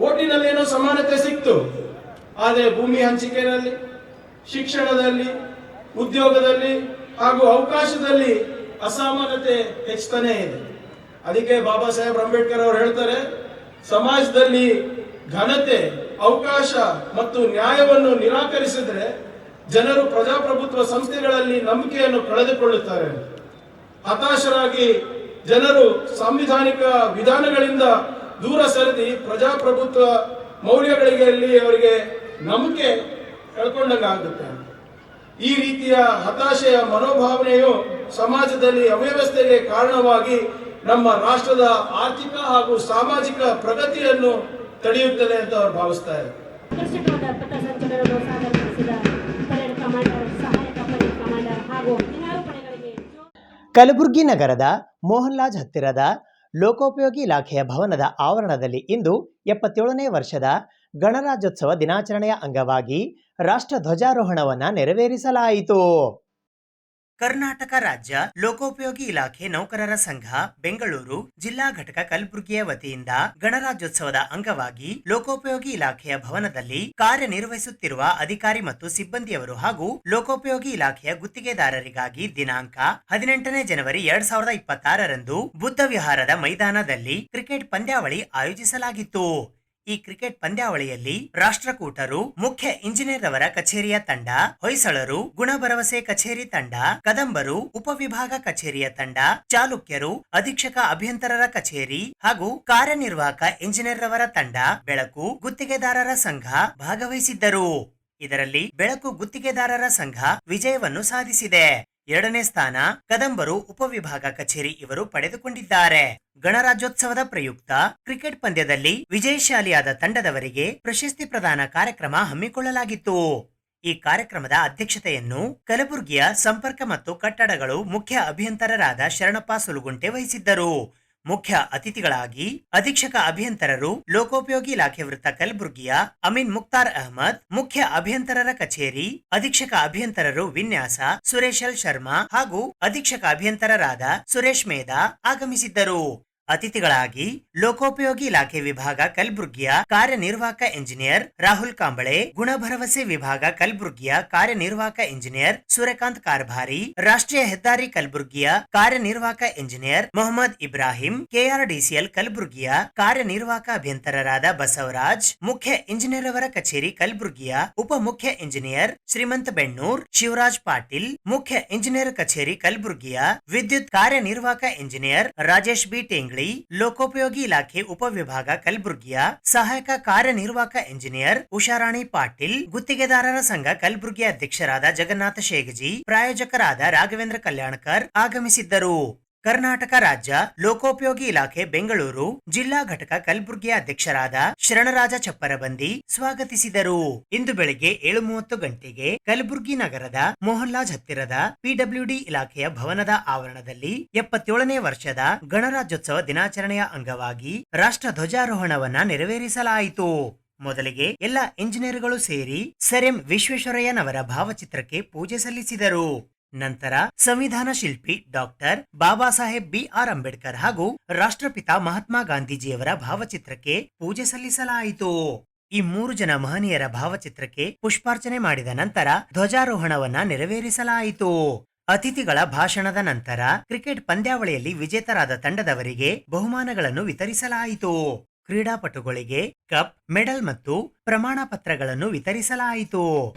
ಓಟಿನಲ್ಲಿ ಏನೋ ಸಮಾನತೆ ಸಿಕ್ತು, ಆದರೆ ಭೂಮಿ ಹಂಚಿಕೆಯಲ್ಲಿ, ಶಿಕ್ಷಣದಲ್ಲಿ, ಉದ್ಯೋಗದಲ್ಲಿ ಹಾಗೂ ಅವಕಾಶದಲ್ಲಿ ಅಸಮಾನತೆ ಹೆಚ್ಚುತ್ತಾನೆ ಇದೆ. ಅದಕ್ಕೆ ಬಾಬಾ ಸಾಹೇಬ್ ಅಂಬೇಡ್ಕರ್ ಅವರು ಹೇಳ್ತಾರೆ, ಸಮಾಜದಲ್ಲಿ ಘನತೆ, ಅವಕಾಶ ಮತ್ತು ನ್ಯಾಯವನ್ನು ನಿರಾಕರಿಸಿದರೆ ಜನರು ಪ್ರಜಾಪ್ರಭುತ್ವ ಸಂಸ್ಥೆಗಳಲ್ಲಿ ನಂಬಿಕೆಯನ್ನು ಕಳೆದುಕೊಳ್ಳುತ್ತಾರೆ. ಹತಾಶರಾಗಿ ಜನರು ಸಾಂವಿಧಾನಿಕ ವಿಧಾನಗಳಿಂದ ದೂರ ಸರಿದು ಪ್ರಜಾಪ್ರಭುತ್ವ ಮೌಲ್ಯಗಳಿಗೆ ಅವರಿಗೆ ನಂಬಿಕೆ ಕಳ್ಕೊಂಡಂಗಾಗುತ್ತೆ. ಈ ರೀತಿಯ ಹತಾಶೆಯ ಮನೋಭಾವನೆಯು ಸಮಾಜದಲ್ಲಿ ಅವ್ಯವಸ್ಥೆಗೆ ಕಾರಣವಾಗಿ ನಮ್ಮ ರಾಷ್ಟ್ರದ ಆರ್ಥಿಕ ಹಾಗೂ ಸಾಮಾಜಿಕ ಪ್ರಗತಿಯನ್ನು ತಡೆಯುತ್ತದೆ ಅಂತ ಅವರು ಭಾವಿಸ್ತಾರೆ. ಆಕರ್ಷಕವಾದ ಪಥಸಂಚಲನವನ್ನು ಸಾಗರಿಸಿದ ಪರೇಡ್ ಕಮಾಂಡರ್, ಸಹಾಯಕ ಪರೇಡ್ ಕಮಾಂಡರ್ ಹಾಗೂ 16 ಪಡೆಗಳಿಗೆ ಕಲಬುರಗಿ ನಗರದ ಮೋಹನ್ಲಾಜ್ ಹತ್ತಿರದ ಲೋಕೋಪಯೋಗಿ ಇಲಾಖೆಯ ಭವನದ ಆವರಣದಲ್ಲಿ ಇಂದು 77ನೇ ವರ್ಷದ ಗಣರಾಜ್ಯೋತ್ಸವ ದಿನಾಚರಣೆಯ ಅಂಗವಾಗಿ ರಾಷ್ಟ್ರ ಧ್ವಜಾರೋಹಣವನ್ನು ನೆರವೇರಿಸಲಾಯಿತು. ಕರ್ನಾಟಕ ರಾಜ್ಯ ಲೋಕೋಪಯೋಗಿ ಇಲಾಖೆ ನೌಕರರ ಸಂಘ ಬೆಂಗಳೂರು ಜಿಲ್ಲಾ ಘಟಕ ಕಲಬುರಗಿಯ ವತಿಯಿಂದ ಗಣರಾಜ್ಯೋತ್ಸವದ ಅಂಗವಾಗಿ ಲೋಕೋಪಯೋಗಿ ಇಲಾಖೆಯ ಭವನದಲ್ಲಿ ಕಾರ್ಯನಿರ್ವಹಿಸುತ್ತಿರುವ ಅಧಿಕಾರಿ ಮತ್ತು ಸಿಬ್ಬಂದಿಯವರು ಹಾಗೂ ಲೋಕೋಪಯೋಗಿ ಇಲಾಖೆಯ ಗುತ್ತಿಗೆದಾರರಿಗಾಗಿ ದಿನಾಂಕ 18ನೇ ಜನವರಿ 2026ರಂದು ಬುದ್ಧ ವಿಹಾರದ ಮೈದಾನದಲ್ಲಿ ಕ್ರಿಕೆಟ್ ಪಂದ್ಯಾವಳಿ ಆಯೋಜಿಸಲಾಗಿತ್ತು. ಈ ಕ್ರಿಕೆಟ್ ಪಂದ್ಯಾವಳಿಯಲ್ಲಿ ರಾಷ್ಟ್ರಕೂಟರು, ಮುಖ್ಯ ಇಂಜಿನಿಯರ್ ಅವರ ಕಚೇರಿಯ ತಂಡ, ಹೊಯ್ಸಳರು, ಗುಣಭರವಸೆ ಕಚೇರಿ ತಂಡ, ಕದಂಬರು, ಉಪವಿಭಾಗ ಕಚೇರಿಯ ತಂಡ, ಚಾಲುಕ್ಯರು, ಅಧೀಕ್ಷಕ ಅಭಿಯಂತರರ ಕಚೇರಿ ಹಾಗೂ ಕಾರ್ಯನಿರ್ವಾಹಕ ಇಂಜಿನಿಯರ್ ಅವರ ತಂಡ, ಬೆಳಕು ಗುತ್ತಿಗೆದಾರರ ಸಂಘ ಭಾಗವಹಿಸಿದ್ದರು. ಇದರಲ್ಲಿ ಬೆಳಕು ಗುತ್ತಿಗೆದಾರರ ಸಂಘ ವಿಜಯವನ್ನು ಸಾಧಿಸಿದೆ. 2ನೇ ಸ್ಥಾನ ಕದಂಬರು ಉಪವಿಭಾಗ ಕಚೇರಿ ಇವರು ಪಡೆದುಕೊಂಡಿದ್ದಾರೆ. ಗಣರಾಜ್ಯೋತ್ಸವದ ಪ್ರಯುಕ್ತ ಕ್ರಿಕೆಟ್ ಪಂದ್ಯದಲ್ಲಿ ವಿಜಯಶಾಲಿಯಾದ ತಂಡದವರಿಗೆ ಪ್ರಶಸ್ತಿ ಪ್ರದಾನ ಕಾರ್ಯಕ್ರಮ ಹಮ್ಮಿಕೊಳ್ಳಲಾಗಿತ್ತು. ಈ ಕಾರ್ಯಕ್ರಮದ ಅಧ್ಯಕ್ಷತೆಯನ್ನು ಕಲಬುರಗಿಯ ಸಂಪರ್ಕ ಮತ್ತು ಕಟ್ಟಡಗಳು ಮುಖ್ಯ ಅಭಿಯಂತರರಾದ ಶರಣಪ್ಪ ಸುಲಗುಂಟೆ ವಹಿಸಿದ್ದರು. ಮುಖ್ಯ ಅತಿಥಿಗಳಾಗಿ ಅಧೀಕ್ಷಕ ಅಭಿಯಂತರರು ಲೋಕೋಪಯೋಗಿ ಇಲಾಖೆ ವೃತ್ತ ಕಲಬುರಗಿಯ ಅಮೀನ್ ಮುಕ್ತಾರ್ ಅಹಮದ್, ಮುಖ್ಯ ಅಭಿಯಂತರರ ಕಚೇರಿ ಅಧೀಕ್ಷಕ ಅಭಿಯಂತರರು ವಿನ್ಯಾಸ ಸುರೇಶ್ ಎಲ್ ಶರ್ಮಾ ಹಾಗೂ ಅಧೀಕ್ಷಕ ಅಭಿಯಂತರರಾದ ಸುರೇಶ್ ಮೇಧಾ ಆಗಮಿಸಿದ್ದರು. ಅತಿಥಿಗಳಾಗಿ ಲೋಕೋಪಯೋಗಿ ಇಲಾಖೆ ವಿಭಾಗ ಕಲಬುರಗಿಯ ಕಾರ್ಯನಿರ್ವಾಹಕ ಇಂಜಿನಿಯರ್ ರಾಹುಲ್ ಕಾಂಬಳೆ, ಗುಣಭರವಸೆ ವಿಭಾಗ ಕಲಬುರಗಿಯ ಕಾರ್ಯನಿರ್ವಾಹಕ ಇಂಜಿನಿಯರ್ ಸೂರ್ಯಕಾಂತ್ ಕಾರ್ಭಾರಿ, ರಾಷ್ಟ್ರೀಯ ಹೆದ್ದಾರಿ ಕಲಬುರಗಿಯ ಕಾರ್ಯನಿರ್ವಾಹಕ ಇಂಜಿನಿಯರ್ ಮೊಹಮ್ಮದ್ ಇಬ್ರಾಹಿಂ, ಕೆಆರ್ಡಿಸಿಎಲ್ ಕಲಬುರಗಿಯ ಕಾರ್ಯನಿರ್ವಾಹಕ ಅಭಿಯಂತರರಾದ ಬಸವರಾಜ್, ಮುಖ್ಯ ಇಂಜಿನಿಯರ್ ಅವರ ಕಚೇರಿ ಕಲಬುರಗಿಯ ಉಪ ಮುಖ್ಯ ಇಂಜಿನಿಯರ್ ಶ್ರೀಮಂತ್ ಬೆಣ್ಣೂರ್, ಶಿವರಾಜ್ ಪಾಟೀಲ್, ಮುಖ್ಯ ಇಂಜಿನಿಯರ್ ಕಚೇರಿ ಕಲಬುರಗಿಯ ವಿದ್ಯುತ್ ಕಾರ್ಯನಿರ್ವಾಹಕ ಇಂಜಿನಿಯರ್ ರಾಜೇಶ್ ಬಿ ಟೇಂಗ್ಳಿ, ಲೋಕೋಪಯೋಗಿ ಇಲಾಖೆ ಉಪವಿಭಾಗ ಕಲಬುರಗಿಯ ಸಹಾಯಕ ಕಾರ್ಯನಿರ್ವಾಹಕ ಇಂಜಿನಿಯರ್ ಉಷಾರಾಣಿ ಪಾಟೀಲ್, ಗುತ್ತಿಗೆದಾರರ ಸಂಘ ಕಲಬುರಗಿಯ ಅಧ್ಯಕ್ಷರಾದ ಜಗನ್ನಾಥ ಶೇಗಜಿ, ಪ್ರಾಯೋಜಕರಾದ ರಾಘವೇಂದ್ರ ಕಲ್ಯಾಣಕರ್ ಆಗಮಿಸಿದ್ದರು. ಕರ್ನಾಟಕ ರಾಜ್ಯ ಲೋಕೋಪಯೋಗಿ ಇಲಾಖೆ ಬೆಂಗಳೂರು ಜಿಲ್ಲಾ ಘಟಕ ಕಲಬುರಗಿಯ ಅಧ್ಯಕ್ಷರಾದ ಶರಣರಾಜ ಚಪ್ಪರಬಂದಿ ಸ್ವಾಗತಿಸಿದರು. ಇಂದು ಬೆಳಗ್ಗೆ 7:30 ಗಂಟೆಗೆ ಕಲಬುರಗಿ ನಗರದ ಮೋಹನ್ಲಾಜ್ ಹತ್ತಿರದ ಪಿಡಬ್ಲ್ಯೂಡಿ ಇಲಾಖೆಯ ಭವನದ ಆವರಣದಲ್ಲಿ 77ನೇ ವರ್ಷದ ಗಣರಾಜ್ಯೋತ್ಸವ ದಿನಾಚರಣೆಯ ಅಂಗವಾಗಿ ರಾಷ್ಟ್ರ ಧ್ವಜಾರೋಹಣವನ್ನ ನೆರವೇರಿಸಲಾಯಿತು. ಮೊದಲಿಗೆ ಎಲ್ಲ ಇಂಜಿನಿಯರ್ಗಳು ಸೇರಿ ಸರ್ ಎಂ ವಿಶ್ವೇಶ್ವರಯ್ಯನವರ ಭಾವಚಿತ್ರಕ್ಕೆ ಪೂಜೆ ಸಲ್ಲಿಸಿದರು. ನಂತರ ಸಂವಿಧಾನ ಶಿಲ್ಪಿ ಡಾಕ್ಟರ್ ಬಾಬಾ ಸಾಹೇಬ್ ಬಿ.ಆರ್. ಅಂಬೇಡ್ಕರ್ ಹಾಗೂ ರಾಷ್ಟ್ರಪಿತ ಮಹಾತ್ಮ ಗಾಂಧೀಜಿಯವರ ಭಾವಚಿತ್ರಕ್ಕೆ ಪೂಜೆ ಸಲ್ಲಿಸಲಾಯಿತು. ಈ 3 ಜನ ಮಹನೀಯರ ಭಾವಚಿತ್ರಕ್ಕೆ ಪುಷ್ಪಾರ್ಚನೆ ಮಾಡಿದ ನಂತರ ಧ್ವಜಾರೋಹಣವನ್ನ ನೆರವೇರಿಸಲಾಯಿತು. ಅತಿಥಿಗಳ ಭಾಷಣದ ನಂತರ ಕ್ರಿಕೆಟ್ ಪಂದ್ಯಾವಳಿಯಲ್ಲಿ ವಿಜೇತರಾದ ತಂಡದವರಿಗೆ ಬಹುಮಾನಗಳನ್ನು ವಿತರಿಸಲಾಯಿತು. ಕ್ರೀಡಾಪಟುಗಳಿಗೆ ಕಪ್, ಮೆಡಲ್ ಮತ್ತು ಪ್ರಮಾಣ ಪತ್ರಗಳನ್ನು ವಿತರಿಸಲಾಯಿತು.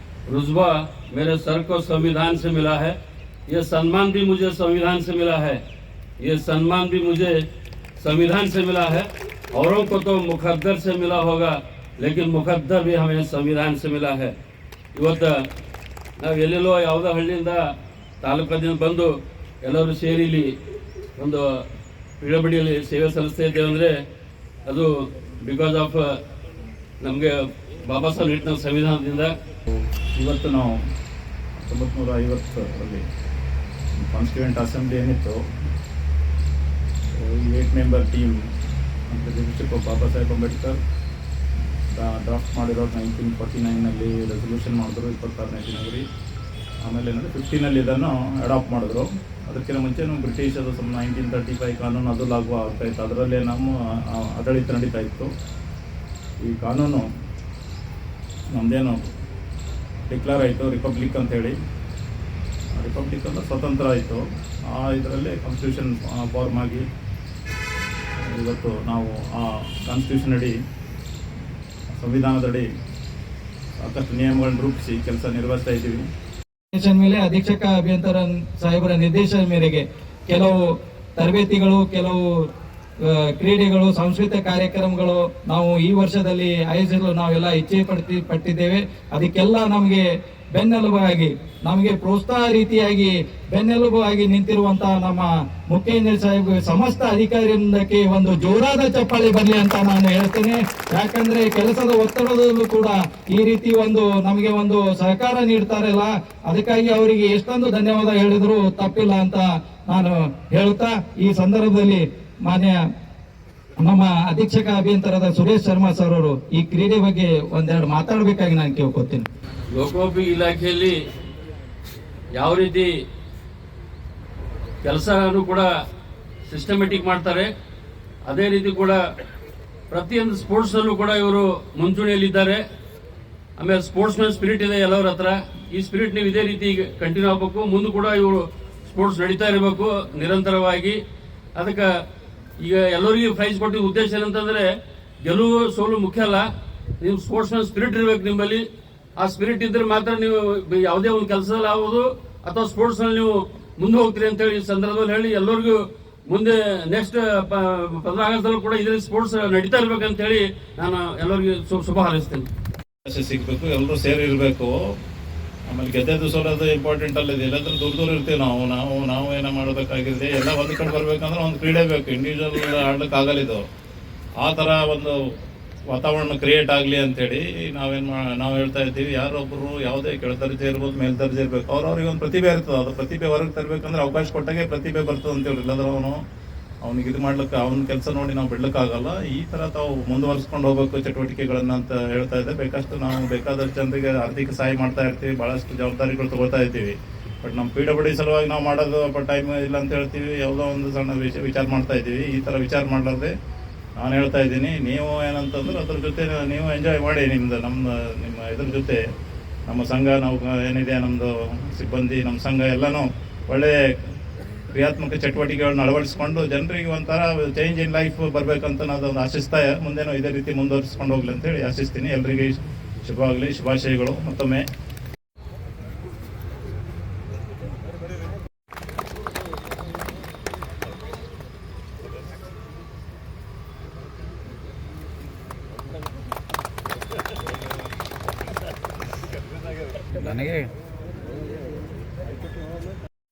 रुतबा मेरे सर को संविधान से मिला है, ये सम्मान भी मुझे संविधान से मिला है, ये सम्मान भी मुझे संविधान से मिला है। औरों को तो मुकद्दर से मिला होगा, लेकिन मुकद्दर भी हमें संविधान से मिला है. ಇವತ್ತು ನಾವು ಎಲ್ಲೆಲ್ಲೋ ಯಾವುದೋ ಹಳ್ಳಿಯಿಂದ ತಾಲೂಕದಿಂದ ಬಂದು ಎಲ್ಲರೂ ಸೇರಿ ಇಲ್ಲಿ ಒಂದು ಪಿಡಬ್ಲ್ಯೂಡಿಯಲ್ಲಿ ಸೇವೆ ಸಲ್ಲಿಸ್ತಾ ಇದ್ದೇವೆ ಅಂದರೆ ಅದು ಬಿಕಾಸ್ ಆಫ್ ನಮಗೆ ಬಾಬಾ ಸಾಹೇಬ್ ನೀಡಿದ ಸಂವಿಧಾನದಿಂದ. ಇವತ್ತು ನಾವು 1950ರಲ್ಲಿ ಕಾನ್ಸ್ಟಿಟ್ಯೂಯೆಂಟ್ ಅಸೆಂಬ್ಲಿ ಏನಿತ್ತು, 8 ಮೆಂಬರ್ ಟೀಮ್ ಅಂತ ದಿನಕ್ಕೆ ಬಾಬಾ ಸಾಹೇಬ್ ಅಂಬೇಡ್ಕರ್ ಡ್ರಾಫ್ಟ್ ಮಾಡಿರೋ 1949ನಲ್ಲಿ ರೆಸಲ್ಯೂಷನ್ ಮಾಡಿದ್ರು 26ನೇ ಜನವರಿ. ಆಮೇಲೆ ಏನಂದರೆ 15ನಲ್ಲಿ ಇದನ್ನು ಅಡಾಪ್ಟ್ ಮಾಡಿದ್ರು. ಅದಕ್ಕಿಂತ ಮುಂಚೆ ನಾವು ಬ್ರಿಟಿಷರು 1935 ಕಾನೂನು ಅದು ಲಾಗು ಆಗ್ತಾಯಿತ್ತು, ಅದರಲ್ಲೇ ನಮ್ಮ ಆಡಳಿತ ನಡೀತಾ ಇತ್ತು. ಈ ಕಾನೂನು ನಮ್ಮದೇನು ಡಿಕ್ಲೇರ್ ಆಯಿತು ರಿಪಬ್ಲಿಕ್ ಅಂತೇಳಿ, ರಿಪಬ್ಲಿಕ್ ಅಂದರೆ ಸ್ವತಂತ್ರ ಆಯಿತು. ಆ ಇದರಲ್ಲೇ ಕಾನ್ಸ್ಟಿಟ್ಯೂಷನ್ ಫಾರ್ಮ್ ಆಗಿ ಇವತ್ತು ನಾವು ಆ ಕಾನ್ಸ್ಟಿಟ್ಯೂಷನ್ ಅಡಿ, ಸಂವಿಧಾನದಡಿ ಸಾಕಷ್ಟು ನಿಯಮಗಳನ್ನು ರೂಪಿಸಿ ಕೆಲಸ ನಿರ್ವಹಿಸ್ತಾ ಇದ್ದೀವಿ. ಮೇಲೆ ಅಧೀಕ್ಷಕ ಅಭಿಯಂತರ ಸಾಹೇಬರ ನಿರ್ದೇಶನ ಮೇರೆಗೆ ಕೆಲವು ತರಬೇತಿಗಳು, ಕೆಲವು ಕ್ರೀಡೆಗಳು, ಸಾಂಸ್ಕೃತಿಕ ಕಾರ್ಯಕ್ರಮಗಳು ನಾವು ಈ ವರ್ಷದಲ್ಲಿ ಆಯೋಜಿಸಲು ನಾವೆಲ್ಲ ಇಚ್ಛೆ ಪಟ್ಟಿದ್ದೇವೆ. ಅದಕ್ಕೆಲ್ಲ ನಮಗೆ ಬೆನ್ನೆಲುಬಾಗಿ, ನಮಗೆ ಪ್ರೋತ್ಸಾಹ ರೀತಿಯಾಗಿ ಬೆನ್ನೆಲುಬಾಗಿ ನಿಂತಿರುವಂತಹ ನಮ್ಮ ಮುಖ್ಯ ಇಂಜಿನಿಯರ್ ಸಾಹೇಬ್ ಸಮಸ್ತ ಅಧಿಕಾರಿಯಿಂದಕ್ಕೆ ಒಂದು ಜೋರಾದ ಚಪ್ಪಾಳೆ ಬರಲಿ ಅಂತ ನಾನು ಹೇಳ್ತೇನೆ. ಯಾಕಂದ್ರೆ ಕೆಲಸದ ಒತ್ತಡದಲ್ಲೂ ಕೂಡ ಈ ರೀತಿ ಒಂದು ನಮಗೆ ಒಂದು ಸಹಕಾರ ನೀಡ್ತಾರಲ್ಲ, ಅದಕ್ಕಾಗಿ ಅವರಿಗೆ ಎಷ್ಟೊಂದು ಧನ್ಯವಾದ ಹೇಳಿದ್ರು ತಪ್ಪಿಲ್ಲ ಅಂತ ನಾನು ಹೇಳುತ್ತಾ, ಈ ಸಂದರ್ಭದಲ್ಲಿ ಮಾನ್ಯ ನಮ್ಮ ಅಧೀಕ್ಷಕ ಅಭಿಯಂತರದ ಸುರೇಶ್ ಶರ್ಮಾ ಸರ್ ಅವರು ಈ ಕ್ರೀಡೆ ಬಗ್ಗೆ ಒಂದೆರಡು ಮಾತಾಡಬೇಕಾಗಿ ನಾನು ಕೇಳ್ಕೊತೀನಿ. ಲೋಕೋಪಯೋಗಿ ಇಲಾಖೆಯಲ್ಲಿ ಯಾವ ರೀತಿ ಕೆಲಸನೂ ಕೂಡ ಸಿಸ್ಟಮೆಟಿಕ್ ಮಾಡ್ತಾರೆ, ಅದೇ ರೀತಿ ಕೂಡ ಪ್ರತಿಯೊಂದು ಸ್ಪೋರ್ಟ್ಸಲ್ಲೂ ಕೂಡ ಇವರು ಮುಂಚೂಣಿಯಲ್ಲಿದ್ದಾರೆ. ಆಮೇಲೆ ಸ್ಪೋರ್ಟ್ಸ್ ಮ್ಯಾನ್ ಸ್ಪಿರಿಟ್ ಇದೆ ಎಲ್ಲರ ಹತ್ರ. ಈ ಸ್ಪಿರಿಟ್ ನೀವು ಇದೇ ರೀತಿ ಕಂಟಿನ್ಯೂ ಆಗಬೇಕು, ಮುಂದೆ ಕೂಡ ಇವರು ಸ್ಪೋರ್ಟ್ಸ್ ನಡೀತಾ ಇರಬೇಕು ನಿರಂತರವಾಗಿ. ಅದಕ್ಕೆ ಈಗ ಎಲ್ಲರಿಗೂ ಪ್ರೈಸ್ ಕೊಟ್ಟಿದ್ದ ಉದ್ದೇಶ ಏನಂತಂದ್ರೆ ಗೆಲುವು ಸೋಲು ಮುಖ್ಯ ಅಲ್ಲ, ನೀವು ಸ್ಪೋರ್ಟ್ಸ್ ಮ್ಯಾನ್ ಸ್ಪಿರಿಟ್ ಇರಬೇಕು ನಿಮ್ಮಲ್ಲಿ. ಆ ಸ್ಪಿರಿಟ್ ಇದ್ರೆ ಮಾತ್ರ ನೀವು ಯಾವುದೇ ಒಂದು ಕೆಲಸದಲ್ಲಿ ಆಗೋದು ಅಥವಾ ಸ್ಪೋರ್ಟ್ಸ್ ನಲ್ಲಿ ನೀವು ಮುಂದೆ ಹೋಗ್ತೀರಿ ಅಂತ ಹೇಳಿ ಈ ಸಂದರ್ಭದಲ್ಲಿ ಹೇಳಿ ಎಲ್ಲರಿಗೂ ಮುಂದೆ ನೆಕ್ಸ್ಟ್ 15 ಆಗಸ್ಟಲ್ಲೂ ಕೂಡ ಇದೇ ಸ್ಪೋರ್ಟ್ಸ್ ನಡೀತಾ ಇರ್ಬೇಕಂತ ಹೇಳಿ ನಾನು ಎಲ್ಲರಿಗೂ ಶುಭ ಹಾರೈಸ್ತೇನೆ. ಸಿಗಬೇಕು, ಎಲ್ಲರೂ ಸೇರಿ ಇರಬೇಕು. ಆಮೇಲೆ ಗೆದ್ದದ್ದು ಸೋಲೋದು ಇಂಪಾರ್ಟೆಂಟ್ ಅಲ್ಲಿದೆ. ಎಲ್ಲಾದ್ರೂ ದೂರ ಇರ್ತೀವಿ ನಾವು ಏನೋ ಮಾಡಬೇಕಾಗಿದೆ. ಎಲ್ಲ ಒಂದು ಕಡೆ ಬರ್ಬೇಕಂದ್ರೆ ಒಂದು ಕ್ರೀಡೆ ಬೇಕು, ಇಂಡಿವಿಜುವಲ್ ಆಡ್ಲಿಕ್ಕೆ ಆಗಲಿದ್ದು. ಆ ಥರ ಒಂದು ವಾತಾವರಣ ಕ್ರಿಯೇಟ್ ಆಗಲಿ ಅಂತೇಳಿ ನಾವು ಹೇಳ್ತಾ ಇದ್ದೀವಿ. ಯಾರೊಬ್ಬರು ಯಾವುದೇ ಕೆಳದರ್ಜೆ ಇರ್ಬೋದು, ಮೇಲ್ದರ್ಜೆ ಇರಬೇಕು, ಅವ್ರವ್ರಿಗೆ ಒಂದು ಪ್ರತಿಭೆ ಇರ್ತದೆ. ಅದು ಪ್ರತಿಭೆ ಹೊರಗೆ ತರಬೇಕಂದ್ರೆ ಅವಕಾಶ ಕೊಟ್ಟಾಗೆ ಪ್ರತಿಭೆ ಬರ್ತದೆ ಅಂತೇಳಿ. ಇಲ್ಲಾಂದ್ರೆ ಅವ್ನಿಗೆ ಇದು ಮಾಡ್ಲಿಕ್ಕೆ ಅವನ ಕೆಲಸ ನೋಡಿ ನಾವು ಬಿಡ್ಲಿಕ್ಕಾಗಲ್ಲ. ಈ ಥರ ತಾವು ಮುಂದುವರಿಸ್ಕೊಂಡು ಹೋಗ್ಬೇಕು ಚಟುವಟಿಕೆಗಳನ್ನು ಅಂತ ಹೇಳ್ತಾ ಇದೆ. ನಾವು ಬೇಕಾದಷ್ಟು ಜನರಿಗೆ ಆರ್ಥಿಕ ಸಹಾಯ ಮಾಡ್ತಾ ಇರ್ತೀವಿ, ಭಾಳಷ್ಟು ಜವಾಬ್ದಾರಿಗಳು ತಗೊಳ್ತಾ ಇದ್ದೀವಿ. ಬಟ್ ನಮ್ಮ PWD ಸಲುವಾಗಿ ನಾವು ಮಾಡೋದು ಟೈಮ್ ಇಲ್ಲ ಅಂತ ಹೇಳ್ತೀವಿ, ಯಾವುದೋ ಒಂದು ಸಣ್ಣ ವಿಚಾರ ಮಾಡ್ತಾ ಇದ್ದೀವಿ. ಈ ಥರ ವಿಚಾರ ಮಾಡಲಾರ್ದೆ ನಾನು ಹೇಳ್ತಾ ಇದ್ದೀನಿ, ನೀವು ಏನಂತಂದ್ರೆ ಅದ್ರ ಜೊತೆ ನೀವು ಎಂಜಾಯ್ ಮಾಡಿ. ನಿಮ್ಮ ಇದ್ರ ಜೊತೆ ನಮ್ಮ ಸಂಘ, ನಾವು ಏನಿದೆ ನಮ್ಮದು ಸಿಬ್ಬಂದಿ, ನಮ್ಮ ಸಂಘ ಎಲ್ಲನೂ ಒಳ್ಳೆಯ ಕ್ರಿಯಾತ್ಮಕ ಚಟುವಟಿಕೆಗಳನ್ನ ಅಳವಡಿಸ್ಕೊಂಡು ಜನರಿಗೆ ಒಂಥರ ಚೇಂಜ್ ಇನ್ ಲೈಫ್ ಬರಬೇಕಂತ ನಾನು ಆಶಿಸ್ತಾ ಮುಂದೇನೋ ಇದೇ ರೀತಿ ಮುಂದುವರಿಸ್ಕೊಂಡು ಹೋಗ್ಲಿ ಅಂತೇಳಿ ಆಶಿಸ್ತೀನಿ. ಎಲ್ಲರಿಗೆ ಶುಭವಾಗಲಿ, ಶುಭಾಶಯಗಳು ಮತ್ತೊಮ್ಮೆ.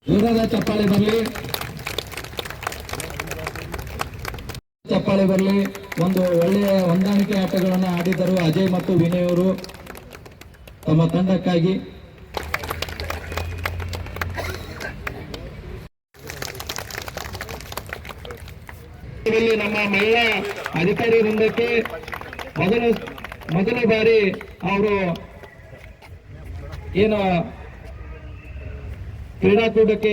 ಜೋರಾದ ಚಪ್ಪಾಳೆ ಬರಲಿ. ಒಂದು ಒಳ್ಳೆಯ ಹೊಂದಾಣಿಕೆ ಆಟಗಳನ್ನು ಆಡಿದರು ಅಜಯ್ ಮತ್ತು ವಿನಯ್ ಅವರು ತಮ್ಮ ತಂಡಕ್ಕಾಗಿ. ನಮ್ಮ ಮಹಿಳಾ ಅಧಿಕಾರಿ ವೃಂದಕ್ಕೆ ಮೊದಲ ಬಾರಿ ಅವರು ಏನು ಕ್ರೀಡಾಕೂಟಕ್ಕೆ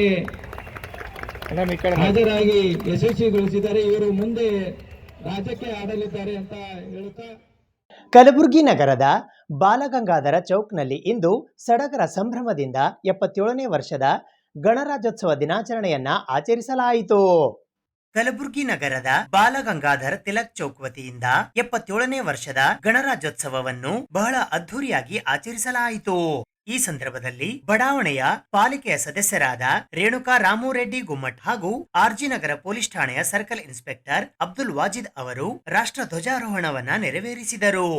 ಹಾಜರಾಗಿ ಯಶಸ್ವಿಗೊಳಿಸಿದ್ದಾರೆ. ಇವರು ಮುಂದೆ ರಾಜ್ಯಕ್ಕೆ ಆಡಲಿದ್ದಾರೆ ಅಂತ ಹೇಳುತ್ತಾ ಕಲಬುರಗಿ ನಗರದ ಬಾಲಗಂಗಾಧರ ಚೌಕ್ನಲ್ಲಿ ಇಂದು ಸಡಗರ ಸಂಭ್ರಮದಿಂದ 77ನೇ ವರ್ಷದ ಗಣರಾಜ್ಯೋತ್ಸವ ದಿನಾಚರಣೆಯನ್ನ ಆಚರಿಸಲಾಯಿತು. ಕಲಬುರಗಿ ನಗರದ ಬಾಲಗಂಗಾಧರ್ ತಿಲಕ್ ಚೌಕ್ ವತಿಯಿಂದ 77ನೇ ವರ್ಷದ ಗಣರಾಜ್ಯೋತ್ಸವವನ್ನು ಬಹಳ ಅದ್ಧೂರಿಯಾಗಿ ಆಚರಿಸಲಾಯಿತು. ಈ ಸಂದರ್ಭದಲ್ಲಿ ಬಡಾವಣೆಯ ಪಾಲಿಕೆಯ ಸದಸ್ಯರಾದ ರೇಣುಕಾ ರಾಮುರೆಡ್ಡಿ ಗುಮ್ಮಟ್ ಹಾಗೂ ಆರ್ಜಿ ನಗರ ಪೊಲೀಸ್ ಠಾಣೆಯ ಸರ್ಕಲ್ ಇನ್ಸ್ಪೆಕ್ಟರ್ ಅಬ್ದುಲ್ ವಾಜಿದ್ ಅವರು ರಾಷ್ಟ್ರ ಧ್ವಜಾರೋಹಣವನ್ನ ನೆರವೇರಿಸಿದರು.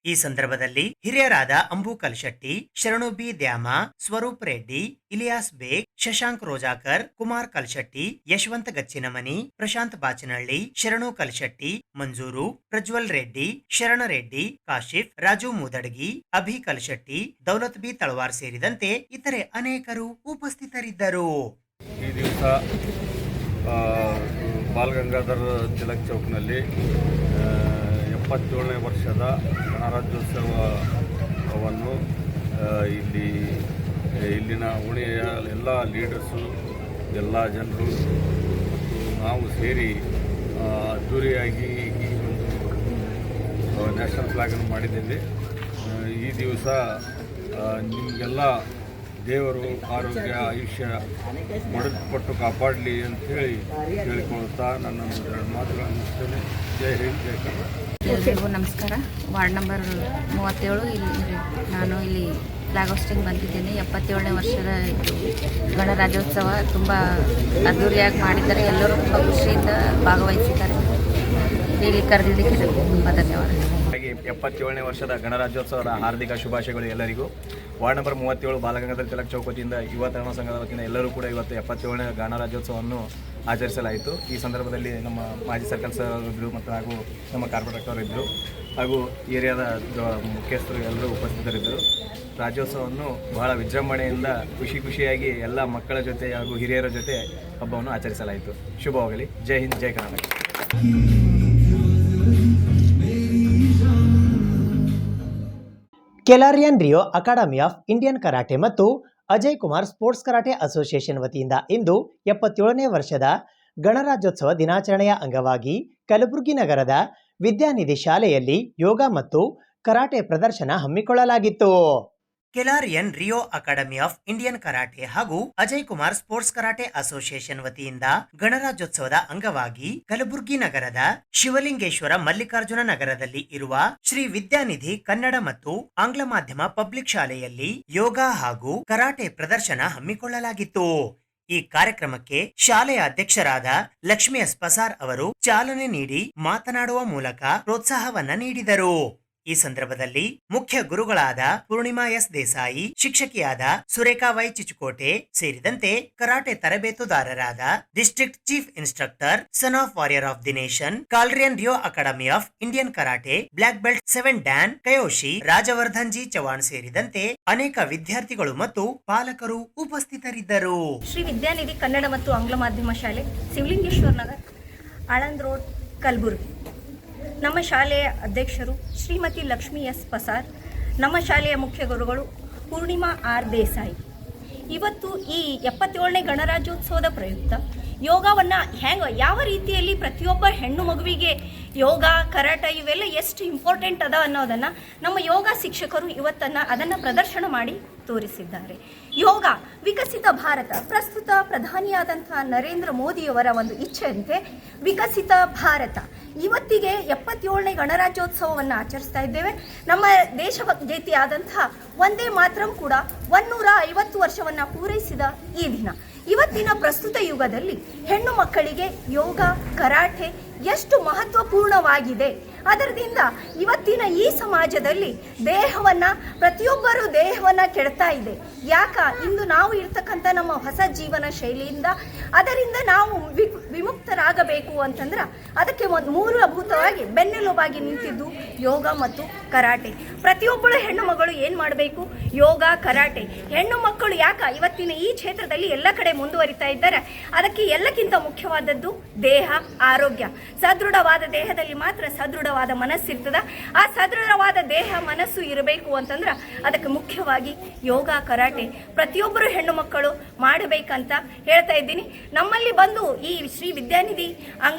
ಈ ಸಂದರ್ಭದಲ್ಲಿ ಹಿರಿಯರಾದ ಅಂಬು ಕಲ್ಶೆಟ್ಟಿ, ಶರಣು ಬಿ ದ್ಯಾಮ, ಸ್ವರೂಪ್ ರೆಡ್ಡಿ, ಇಲಿಯಾಸ್ ಬೇಗ್, ಶಶಾಂಕ್ ರೋಜಾಕರ್, ಕುಮಾರ್ ಕಲ್ಶೆಟ್ಟಿ, ಯಶವಂತ್ ಗಚ್ಚಿನಮನಿ, ಪ್ರಶಾಂತ್ ಬಾಚನಹಳ್ಳಿ, ಶರಣು ಕಲ್ಶೆಟ್ಟಿ, ಮಂಜೂರು, ಪ್ರಜ್ವಲ್ ರೆಡ್ಡಿ, ಶರಣ ರೆಡ್ಡಿ, ಕಾಶಿಫ್, ರಾಜು ಮೂದಡ್ಗಿ, ಅಭಿ ಕಲ್ಶೆಟ್ಟಿ, ದೌಲತ್ ಬಿ ತಳವಾರ್ ಸೇರಿದಂತೆ ಇತರೆ ಅನೇಕರು ಉಪಸ್ಥಿತರಿದ್ದರು. ಈ ದಿವಸ ಬಾಲಗಂಗಾಧರ್ ತಿಲಕ್ ಚೌಕ್ನಲ್ಲಿ 77ನೇ ವರ್ಷದ ಗಣರಾಜ್ಯೋತ್ಸವವನ್ನು ಇಲ್ಲಿನ ಓಣಿಯ ಎಲ್ಲ ಲೀಡರ್ಸು, ಎಲ್ಲ ಜನರು ಮತ್ತು ನಾವು ಸೇರಿ ಅದ್ದೂರಿಯಾಗಿ ಈ ಒಂದು ನ್ಯಾಷನಲ್ ಫ್ಲಾಗನ್ನು ಮಾಡಿದ್ದೇವೆ. ಈ ದಿವಸ ನಿಮಗೆಲ್ಲ ದೇವರು ಆರೋಗ್ಯ ಆಯುಷ್ಯ ಕೊಟ್ಟು ಕಾಪಾಡಲಿ ಅಂತೇಳಿ ಕೇಳಿಕೊಳ್ತಾ ನನ್ನ ಮಾತುಗಳನ್ನು ಮುಗಿಸ್ತೇನೆ. ಜೈ ಹಿಂದ್, ಜೈ ಕರ್ನಾಟಕ. ಎಲ್ಲರಿಗೂ ನಮಸ್ಕಾರ. ವಾರ್ಡ್ ನಂಬರ್ 37 ನಾನು ಇಲ್ಲಿ ಫ್ಲಾಗ್ ಹೋಸ್ಟಿಂಗ್ ಬಂದಿದ್ದೇನೆ. 77ನೇ ವರ್ಷದ ಗಣರಾಜ್ಯೋತ್ಸವ ತುಂಬ ಅದ್ದೂರಿಯಾಗಿ ಮಾಡಿದ್ದಾರೆ. ಎಲ್ಲರೂ ತುಂಬ ಖುಷಿಯಿಂದ ಭಾಗವಹಿಸಿದ್ದಾರೆ. ಇಲ್ಲಿ ಕರೆದಿದ್ದಕ್ಕೆ ತುಂಬ ಧನ್ಯವಾದ. 77ನೇ ವರ್ಷದ ಗಣರಾಜ್ಯೋತ್ಸವದ ಹಾರ್ದಿಕ ಶುಭಾಶಯಗಳು ಎಲ್ಲರಿಗೂ. ವಾರ್ಡ್ ನಂಬರ್ 37 ಬಾಲಗಂಗಾಧರ ತಿಲಕ್ ಚೌಕ್ ವತಿಯಿಂದ ಯುವ ತರುಣ ಸಂಘದ ವತಿಯಿಂದ ಎಲ್ಲರೂ ಕೂಡ ಇವತ್ತು 77ನೇ ಗಣರಾಜ್ಯೋತ್ಸವವನ್ನು ಆಚರಿಸಲಾಯಿತು. ಈ ಸಂದರ್ಭದಲ್ಲಿ ನಮ್ಮ ಮಾಜಿ ಸರ್ಕಲ್ ಸರ್ ಇದ್ದರು ಮತ್ತು ಹಾಗೂ ನಮ್ಮ ಕಾರ್ಪೊರೇಟರ್ ಇದ್ದರು ಹಾಗೂ ಏರಿಯಾದ ಮುಖ್ಯಸ್ಥರು ಎಲ್ಲರೂ ಉಪಸ್ಥಿತರಿದ್ದರು. ರಾಜ್ಯೋತ್ಸವವನ್ನು ಬಹಳ ವಿಜೃಂಭಣೆಯಿಂದ ಖುಷಿಯಾಗಿ ಎಲ್ಲ ಮಕ್ಕಳ ಜೊತೆ ಹಾಗೂ ಹಿರಿಯರ ಜೊತೆ ಹಬ್ಬವನ್ನು ಆಚರಿಸಲಾಯಿತು. ಶುಭವಾಗಲಿ. ಜೈ ಹಿಂದ್, ಜೈ ಕರ್ನಾಟಕ. ಕೆಲಾರಿಯನ್ ರಿಯೋ ಅಕಾಡೆಮಿ ಆಫ್ ಇಂಡಿಯನ್ ಕರಾಟೆ ಮತ್ತು Ajay Kumar sports karate association ವತಿಯಿಂದ ಇಂದು 77ನೇ ವರ್ಷದ ಗಣರಾಜ್ಯೋತ್ಸವ ದಿನಾಚರಣೆಯ ಅಂಗವಾಗಿ ಕಲಬುರಗಿ ನಗರದ ವಿದ್ಯಾನಿಧಿ ಶಾಲೆಯಲ್ಲಿ ಯೋಗ ಮತ್ತು ಕರಾಟೆ ಪ್ರದರ್ಶನ ಹಮ್ಮಿಕೊಳ್ಳಲಾಗಿತ್ತು. ಕೆಲಾರಿಯನ್ ರಿಯೋ ಅಕಾಡೆಮಿ ಆಫ್ ಇಂಡಿಯನ್ ಕರಾಟೆ ಹಾಗೂ Ajay Kumar sports karate association ವತಿಯಿಂದ ಗಣರಾಜ್ಯೋತ್ಸವದ ಅಂಗವಾಗಿ ಕಲಬುರಗಿ ನಗರದ ಶಿವಲಿಂಗೇಶ್ವರ ಮಲ್ಲಿಕಾರ್ಜುನ ನಗರದಲ್ಲಿ ಇರುವ ಶ್ರೀ ವಿದ್ಯಾನಿಧಿ ಕನ್ನಡ ಮತ್ತು ಆಂಗ್ಲ ಮಾಧ್ಯಮ ಪಬ್ಲಿಕ್ ಶಾಲೆಯಲ್ಲಿ ಯೋಗ ಹಾಗೂ ಕರಾಟೆ ಪ್ರದರ್ಶನ ಹಮ್ಮಿಕೊಳ್ಳಲಾಗಿತ್ತು. ಈ ಕಾರ್ಯಕ್ರಮಕ್ಕೆ ಶಾಲೆಯ ಅಧ್ಯಕ್ಷರಾದ ಲಕ್ಷ್ಮಿ ಎಸ್ ಪಸಾರ್ ಅವರು ಚಾಲನೆ ನೀಡಿ ಮಾತನಾಡುವ ಮೂಲಕ ಪ್ರೋತ್ಸಾಹವನ್ನ ನೀಡಿದರು. ಈ ಸಂದರ್ಭದಲ್ಲಿ ಮುಖ್ಯ ಗುರುಗಳಾದ ಪೂರ್ಣಿಮಾ ಎಸ್ ದೇಸಾಯಿ, ಶಿಕ್ಷಕಿಯಾದ ಸುರೇಖಾ ವೈ ಚಿಚುಕೋಟೆ ಸೇರಿದಂತೆ ಕರಾಟೆ ತರಬೇತುದಾರರಾದ district chief instructor, son of warrior of the nation, ಕಾಲ್ರಿಯನ್ ರಿಯೋ academy of Indian karate, black belt 7 dan, kyoshi, Rajvardhan G Chavan ಸೇರಿದಂತೆ ಅನೇಕ ವಿದ್ಯಾರ್ಥಿಗಳು ಮತ್ತು ಪಾಲಕರು ಉಪಸ್ಥಿತರಿದ್ದರು. ಶ್ರೀ ವಿದ್ಯಾನಿಧಿ ಕನ್ನಡ ಮತ್ತು ಆಂಗ್ಲ ಮಾಧ್ಯಮ ಶಾಲೆ, ಶಿವಲಿಂಗೇಶ್ವರ ನಗರ್, ಆಳಂದ್ ರೋಡ್, ಕಲಬುರಗಿ. ನಮ್ಮ ಶಾಲೆಯ ಅಧ್ಯಕ್ಷರು ಶ್ರೀಮತಿ ಲಕ್ಷ್ಮಿ ಎಸ್ ಪಸಾರ್, ನಮ್ಮ ಶಾಲೆಯ ಮುಖ್ಯ ಗುರುಗಳು ಪೂರ್ಣಿಮಾ ಆರ್ ದೇಸಾಯಿ. ಇವತ್ತು ಈ 77ನೇ ಗಣರಾಜ್ಯೋತ್ಸವದ ಪ್ರಯುಕ್ತ ಯೋಗವನ್ನು ಯಾವ ರೀತಿಯಲ್ಲಿ ಪ್ರತಿಯೊಬ್ಬ ಹೆಣ್ಣು ಮಗುವಿಗೆ ಯೋಗ, ಕರಾಟ ಇವೆಲ್ಲ ಎಷ್ಟು ಇಂಪಾರ್ಟೆಂಟ್ ಅದ ಅನ್ನೋದನ್ನು ನಮ್ಮ ಯೋಗ ಶಿಕ್ಷಕರು ಅದನ್ನು ಪ್ರದರ್ಶನ ಮಾಡಿ ತೋರಿಸಿದ್ದಾರೆ. ಯೋಗ ವಿಕಸಿತ ಭಾರತ, ಪ್ರಸ್ತುತ ಪ್ರಧಾನಿಯಾದಂಥ ನರೇಂದ್ರ ಮೋದಿಯವರ ಒಂದು ಇಚ್ಛೆಯಂತೆ ವಿಕಸಿತ ಭಾರತ ಇವತ್ತಿಗೆ 77ನೇ ಗಣರಾಜ್ಯೋತ್ಸವವನ್ನು ಆಚರಿಸ್ತಾ ಇದ್ದೇವೆ. ನಮ್ಮ ದೇಶಭಕ್ತಿಯಾದಂಥ ವಂದೇ ಮಾತರಂ ಕೂಡ 150 ವರ್ಷವನ್ನು ಪೂರೈಸಿದ ಈ ದಿನ. ಇವತ್ತಿನ ಪ್ರಸ್ತುತ ಯುಗದಲ್ಲಿ ಹೆಣ್ಣು ಮಕ್ಕಳಿಗೆ ಯೋಗ, ಕರಾಟೆ ಎಷ್ಟು ಮಹತ್ವಪೂರ್ಣವಾಗಿದೆ. ಅದರಿಂದ ಇವತ್ತಿನ ಈ ಸಮಾಜದಲ್ಲಿ ಪ್ರತಿಯೊಬ್ಬರು ದೇಹವನ್ನು ಕೆಡ್ತಾ ಇದೆ. ಇಂದು ನಾವು ಇರ್ತಕ್ಕಂಥ ನಮ್ಮ ಹೊಸ ಜೀವನ ಶೈಲಿಯಿಂದ ಅದರಿಂದ ನಾವು ವಿಮುಕ್ತರಾಗಬೇಕು ಅಂತಂದ್ರೆ ಅದಕ್ಕೆ ಮೂಲಭೂತವಾಗಿ ಬೆನ್ನೆಲುಬಾಗಿ ನಿಂತಿದ್ದು ಯೋಗ ಮತ್ತು ಕರಾಟೆ. ಪ್ರತಿಯೊಬ್ಬಳು ಹೆಣ್ಣು ಮಗಳು ಏನು ಮಾಡಬೇಕು? ಯೋಗ, ಕರಾಟೆ. ಹೆಣ್ಣು ಮಕ್ಕಳು ಇವತ್ತಿನ ಈ ಕ್ಷೇತ್ರದಲ್ಲಿ ಎಲ್ಲ ಕಡೆ ಮುಂದುವರಿತಾ ಇದ್ದಾರೆ. ಅದಕ್ಕೆ ಎಲ್ಲಕ್ಕಿಂತ ಮುಖ್ಯವಾದದ್ದು ದೇಹ ಆರೋಗ್ಯ. ಸದೃಢವಾದ ದೇಹದಲ್ಲಿ ಮಾತ್ರ ಸದೃಢವಾದ ಮನಸ್ಸಿರ್ತದ. ಆ ಸದೃಢವಾದ ದೇಹ ಮನಸ್ಸು ಇರಬೇಕು ಅಂತಂದ್ರೆ ಅದಕ್ಕೆ ಮುಖ್ಯವಾಗಿ ಮುಖ್ಯವಾಗಿ ಯೋಗ ಕರಾಟೆ ಪ್ರತಿಯೊಬ್ಬರು ಹೆಣ್ಣು ಮಕ್ಕಳು ಮಾಡಬೇಕಂತ ಹೇಳ್ತಾ ಇದ್ದೀನಿ. ನಮ್ಮಲ್ಲಿ ಬಂದು ಈ ಶ್ರೀ ವಿದ್ಯಾನಿಧಿ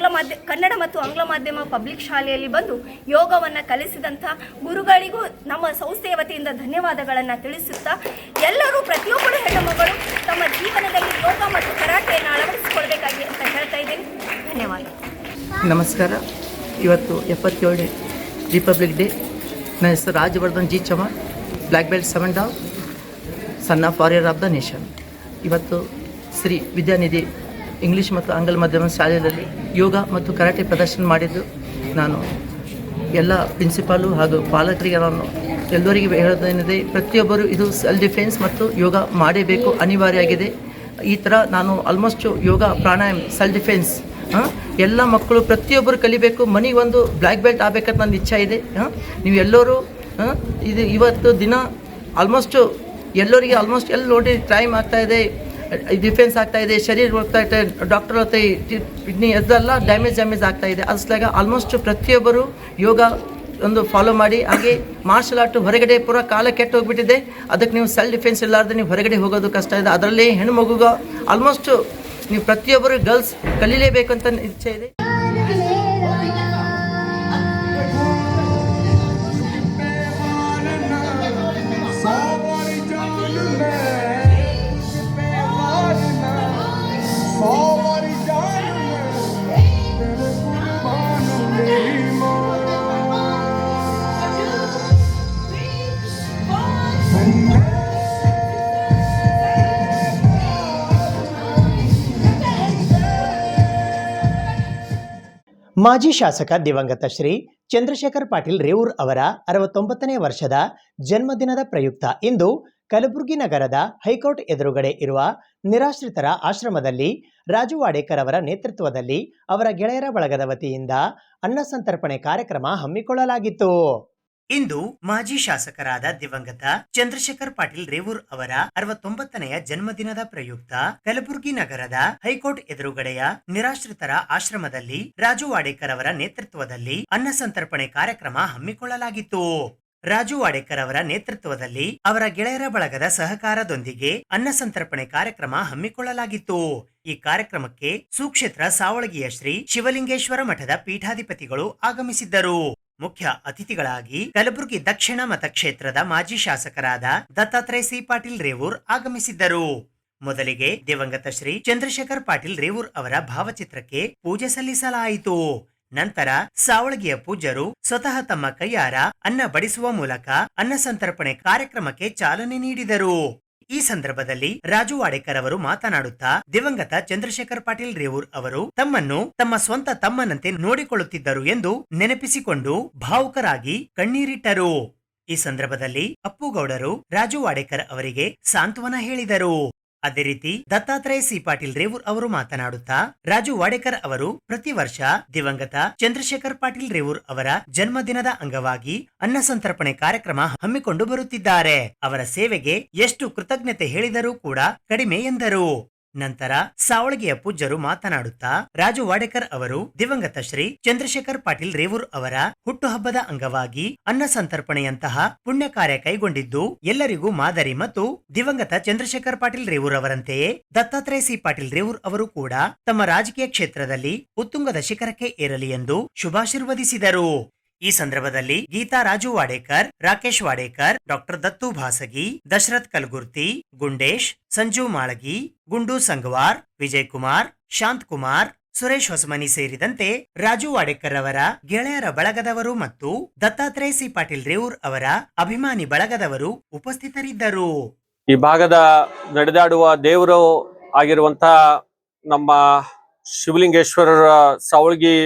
ಕನ್ನಡ ಮತ್ತು ಆಂಗ್ಲ ಮಾಧ್ಯಮ ಪಬ್ಲಿಕ್ ಶಾಲೆಯಲ್ಲಿ ಬಂದು ಯೋಗವನ್ನು ಕಲಿಸಿದಂಥ ಗುರುಗಳಿಗೂ ನಮ್ಮ ಸಂಸ್ಥೆಯ ವತಿಯಿಂದ ಧನ್ಯವಾದಗಳನ್ನು ತಿಳಿಸುತ್ತಾ ಎಲ್ಲರೂ ಪ್ರತಿಯೊಬ್ಬರು ಹೆಣ್ಣು ಮಕ್ಕಳು ತಮ್ಮ ಜೀವನದಲ್ಲಿ ಯೋಗ ಮತ್ತು ಕರಾಟೆಯನ್ನು ಅಳವಡಿಸಿಕೊಳ್ಬೇಕಾಗಿ ಅಂತ ಹೇಳ್ತಾ ಇದ್ದೀನಿ. ಧನ್ಯವಾದ. ನಮಸ್ಕಾರ. ಇವತ್ತು 77ನೇ ರಿಪಬ್ಲಿಕ್ ಡೇ. ನನ್ನ ಹೆಸರು Rajavardhan G Chavan, black belt 7 ಡಾವ್, son of warrior of the nation. ಇವತ್ತು ಶ್ರೀ ವಿದ್ಯಾನಿಧಿ ಇಂಗ್ಲೀಷ್ ಮತ್ತು ಆಂಗ್ಲ ಮಾಧ್ಯಮ ಶಾಲೆಯಲ್ಲಿ ಯೋಗ ಮತ್ತು ಕರಾಟೆ ಪ್ರದರ್ಶನ ಮಾಡಿದ್ದು ನಾನು ಎಲ್ಲ ಪ್ರಿನ್ಸಿಪಾಲು ಹಾಗೂ ಪಾಲಕರಿಗೆ ನಾನು ಎಲ್ಲರಿಗೂ ಹೇಳೋದೇನಿದೆ, ಪ್ರತಿಯೊಬ್ಬರು ಇದು ಸೆಲ್ಫ್ ಡಿಫೆನ್ಸ್ ಮತ್ತು ಯೋಗ ಮಾಡಬೇಕು, ಅನಿವಾರ್ಯ ಆಗಿದೆ. ಈ ಥರ ನಾನು ಆಲ್ಮೋಸ್ಟ್ ಯೋಗ ಪ್ರಾಣಾಯಾಮ ಸೆಲ್ಫ್ ಡಿಫೆನ್ಸ್ ಎಲ್ಲ ಮಕ್ಕಳು ಪ್ರತಿಯೊಬ್ಬರು ಕಲಿಬೇಕು. ಮನೆಗೊಂದು ಬ್ಲ್ಯಾಕ್ ಬೆಲ್ಟ್ ಆಗಬೇಕಂತ ನನ್ನ ಇಚ್ಛೆ ಇದೆ. ನೀವು ಎಲ್ಲರೂ ಇದು ಇವತ್ತು ದಿನ ಆಲ್ಮೋಸ್ಟ್ ಎಲ್ಲರಿಗೆ ಎಲ್ಲಿ ನೋಡಿ ಟೈಮ್ ಆಗ್ತಾಯಿದೆ, ಡಿಫೆನ್ಸ್ ಆಗ್ತಾಯಿದೆ, ಶರೀರ ಹೋಗ್ತಾ ಇದೆ, ಡಾಕ್ಟರ್ ಹೋಗ್ತಾ ಕಿಡ್ನಿ ಅದೆಲ್ಲ ಡ್ಯಾಮೇಜ್ ಆಗ್ತಾಯಿದೆ. ಅಷ್ಟಾಗ ಆಲ್ಮೋಸ್ಟ್ ಪ್ರತಿಯೊಬ್ಬರು ಯೋಗ ಒಂದು ಫಾಲೋ ಮಾಡಿ. ಹಾಗೆ ಮಾರ್ಷಲ್ ಆರ್ಟ್ ಹೊರಗಡೆ ಪೂರ ಕಾಲ ಕೆಟ್ಟು ಹೋಗ್ಬಿಟ್ಟಿದೆ. ಅದಕ್ಕೆ ನೀವು ಸೆಲ್ಫ್ ಡಿಫೆನ್ಸ್ ಇಲ್ಲಾರ್ದೆ ನೀವು ಹೊರಗಡೆ ಹೋಗೋದು ಕಷ್ಟ ಇದೆ. ಅದರಲ್ಲಿ ಹೆಣ್ಣು ಮಗುಗ ಆಲ್ಮೋಸ್ಟ್ ನೀವು ಪ್ರತಿಯೊಬ್ಬರು ಗರ್ಲ್ಸ್ ಕಲೀಲೇಬೇಕು ಅಂತ ಇಚ್ಛೆ ಇದೆ. ಮಾಜಿ ಶಾಸಕ ದಿವಂಗತ ಶ್ರೀ ಚಂದ್ರಶೇಖರ್ ಪಾಟೀಲ್ ರೇವೂರ್ ಅವರ 69ನೇ ವರ್ಷದ ಜನ್ಮದಿನದ ಪ್ರಯುಕ್ತ ಇಂದು ಕಲಬುರಗಿ ನಗರದ ಹೈಕೋರ್ಟ್ ಎದುರುಗಡೆ ಇರುವ ನಿರಾಶ್ರಿತರ ಆಶ್ರಮದಲ್ಲಿ ರಾಜು ವಾಡೇಕರ್ ಅವರ ನೇತೃತ್ವದಲ್ಲಿ ಅವರ ಗೆಳೆಯರ ಬಳಗದ ವತಿಯಿಂದ ಅನ್ನ ಸಂತರ್ಪಣೆ ಕಾರ್ಯಕ್ರಮ ಹಮ್ಮಿಕೊಳ್ಳಲಾಗಿತ್ತು. ಇಂದು ಮಾಜಿ ಶಾಸಕರಾದ ದಿವಂಗತ ಚಂದ್ರಶೇಖರ್ ಪಾಟೀಲ್ ರೇವೂರ್ ಅವರ 69ನೆಯ ಜನ್ಮದಿನದ ಪ್ರಯುಕ್ತ ಕಲಬುರಗಿ ನಗರದ ಹೈಕೋರ್ಟ್ ಎದುರುಗಡೆಯ ನಿರಾಶ್ರಿತರ ಆಶ್ರಮದಲ್ಲಿ ರಾಜು ವಾಡೇಕರ್ ಅವರ ನೇತೃತ್ವದಲ್ಲಿ ಅನ್ನ ಸಂತರ್ಪಣೆ ಕಾರ್ಯಕ್ರಮ ಹಮ್ಮಿಕೊಳ್ಳಲಾಗಿತ್ತು. ರಾಜು ವಾಡೇಕರ್ ಅವರ ನೇತೃತ್ವದಲ್ಲಿ ಅವರ ಗೆಳೆಯರ ಬಳಗದ ಸಹಕಾರದೊಂದಿಗೆ ಅನ್ನ ಸಂತರ್ಪಣೆ ಕಾರ್ಯಕ್ರಮ ಹಮ್ಮಿಕೊಳ್ಳಲಾಗಿತ್ತು. ಈ ಕಾರ್ಯಕ್ರಮಕ್ಕೆ ಸುಕ್ಷೇತ್ರ ಸಾವಳಗಿಯ ಶ್ರೀ ಶಿವಲಿಂಗೇಶ್ವರ ಮಠದ ಪೀಠಾಧಿಪತಿಗಳು ಆಗಮಿಸಿದ್ದರು. ಮುಖ್ಯ ಅತಿಥಿಗಳಾಗಿ ಕಲಬುರಗಿ ದಕ್ಷಿಣ ಮತಕ್ಷೇತ್ರದ ಮಾಜಿ ಶಾಸಕರಾದ ದತ್ತಾತ್ರೇಯ ಸಿ ಪಾಟೀಲ್ ರೇವೂರ್ ಆಗಮಿಸಿದ್ದರು. ಮೊದಲಿಗೆ ದಿವಂಗತ ಶ್ರೀ ಚಂದ್ರಶೇಖರ್ ಪಾಟೀಲ್ ರೇವೂರ್ ಅವರ ಭಾವಚಿತ್ರಕ್ಕೆ ಪೂಜೆ ಸಲ್ಲಿಸಲಾಯಿತು. ನಂತರ ಸಾವಳಗಿಯ ಪೂಜ್ಯರು ಸ್ವತಃ ತಮ್ಮ ಕೈಯಾರ ಅನ್ನ ಬಡಿಸುವ ಮೂಲಕ ಅನ್ನ ಸಂತರ್ಪಣೆ ಕಾರ್ಯಕ್ರಮಕ್ಕೆ ಚಾಲನೆ ನೀಡಿದರು. ಈ ಸಂದರ್ಭದಲ್ಲಿ ರಾಜು ವಾಡೇಕರ್ ಅವರು ಮಾತನಾಡುತ್ತಾ ದಿವಂಗತ ಚಂದ್ರಶೇಖರ್ ಪಾಟೀಲ್ ರೇವೂರ್ ಅವರು ತಮ್ಮನ್ನು ತಮ್ಮ ಸ್ವಂತ ತಮ್ಮನಂತೆ ನೋಡಿಕೊಳ್ಳುತ್ತಿದ್ದರು ಎಂದು ನೆನಪಿಸಿಕೊಂಡು ಭಾವುಕರಾಗಿ ಕಣ್ಣೀರಿಟ್ಟರು. ಈ ಸಂದರ್ಭದಲ್ಲಿ ಅಪ್ಪುಗೌಡರು ರಾಜು ವಾಡೇಕರ್ ಅವರಿಗೆ ಸಾಂತ್ವನ ಹೇಳಿದರು. ಅದೇ ರೀತಿ ದತ್ತಾತ್ರೇಯ ಸಿ ಪಾಟೀಲ್ ರೇವೂರ್ ಅವರು ಮಾತನಾಡುತ್ತಾ ರಾಜು ವಾಡೇಕರ್ ಅವರು ಪ್ರತಿ ವರ್ಷ ದಿವಂಗತ ಚಂದ್ರಶೇಖರ್ ಪಾಟೀಲ್ ರೇವೂರ್ ಅವರ ಜನ್ಮದಿನದ ಅಂಗವಾಗಿ ಅನ್ನ ಸಂತರ್ಪಣೆ ಕಾರ್ಯಕ್ರಮ ಹಮ್ಮಿಕೊಂಡು ಬರುತ್ತಿದ್ದಾರೆ. ಅವರ ಸೇವೆಗೆ ಎಷ್ಟು ಕೃತಜ್ಞತೆ ಹೇಳಿದರೂ ಕೂಡ ಕಡಿಮೆ ಎಂದರು. ನಂತರ ಸಾವಳಗಿಯ ಪೂಜ್ಯರು ಮಾತನಾಡುತ್ತಾ ರಾಜು ವಾಡೇಕರ್ ಅವರು ದಿವಂಗತ ಶ್ರೀ ಚಂದ್ರಶೇಖರ್ ಪಾಟೀಲ್ ರೇವೂರ್ ಅವರ ಹುಟ್ಟುಹಬ್ಬದ ಅಂಗವಾಗಿ ಅನ್ನ ಸಂತರ್ಪಣೆಯಂತಹ ಪುಣ್ಯ ಕಾರ್ಯ ಕೈಗೊಂಡಿದ್ದು ಎಲ್ಲರಿಗೂ ಮಾದರಿ ಮತ್ತು ದಿವಂಗತ ಚಂದ್ರಶೇಖರ್ ಪಾಟೀಲ್ ರೇವೂರ್ ಅವರಂತೆಯೇ ದತ್ತಾತ್ರೇಯ ಸಿ ಪಾಟೀಲ್ ರೇವೂರ್ ಅವರು ಕೂಡ ತಮ್ಮ ರಾಜಕೀಯ ಕ್ಷೇತ್ರದಲ್ಲಿ ಉತ್ತುಂಗದ ಶಿಖರಕ್ಕೆ ಏರಲಿ ಎಂದು ಶುಭಾಶೀರ್ವದಿಸಿದರು. ಈ ಸಂದರ್ಭದಲ್ಲಿ ಗೀತಾ ರಾಜು ವಾಡೇಕರ್, ರಾಕೇಶ್ ವಾಡೇಕರ್, ಡಾಕ್ಟರ್ ದತ್ತು ಭಾಸಗಿ, ದಶರಥ್ ಕಲ್ಗುರ್ತಿ, ಗುಂಡೇಶ್, ಸಂಜು ಮಾಳಗಿ, ಗುಂಡು ಸಂಗವಾರ್, ವಿಜಯ್ ಕುಮಾರ್, ಶಾಂತ್ ಕುಮಾರ್, ಸುರೇಶ್ ಹೊಸಮನಿ ಸೇರಿದಂತೆ ರಾಜು ವಾಡೇಕರ್ ಅವರ ಗೆಳೆಯರ ಬಳಗದವರು ಮತ್ತು ದತ್ತಾತ್ರೇಯ ಸಿ ಪಾಟೀಲ್ ರೇವೂರ್ ಅವರ ಅಭಿಮಾನಿ ಬಳಗದವರು ಉಪಸ್ಥಿತರಿದ್ದರು. ಈ ಭಾಗದ ನಡೆದಾಡುವ ದೇವರು ಆಗಿರುವಂತಹ ನಮ್ಮ ಶಿವಲಿಂಗೇಶ್ವರರ ಸಾವಳಗಿ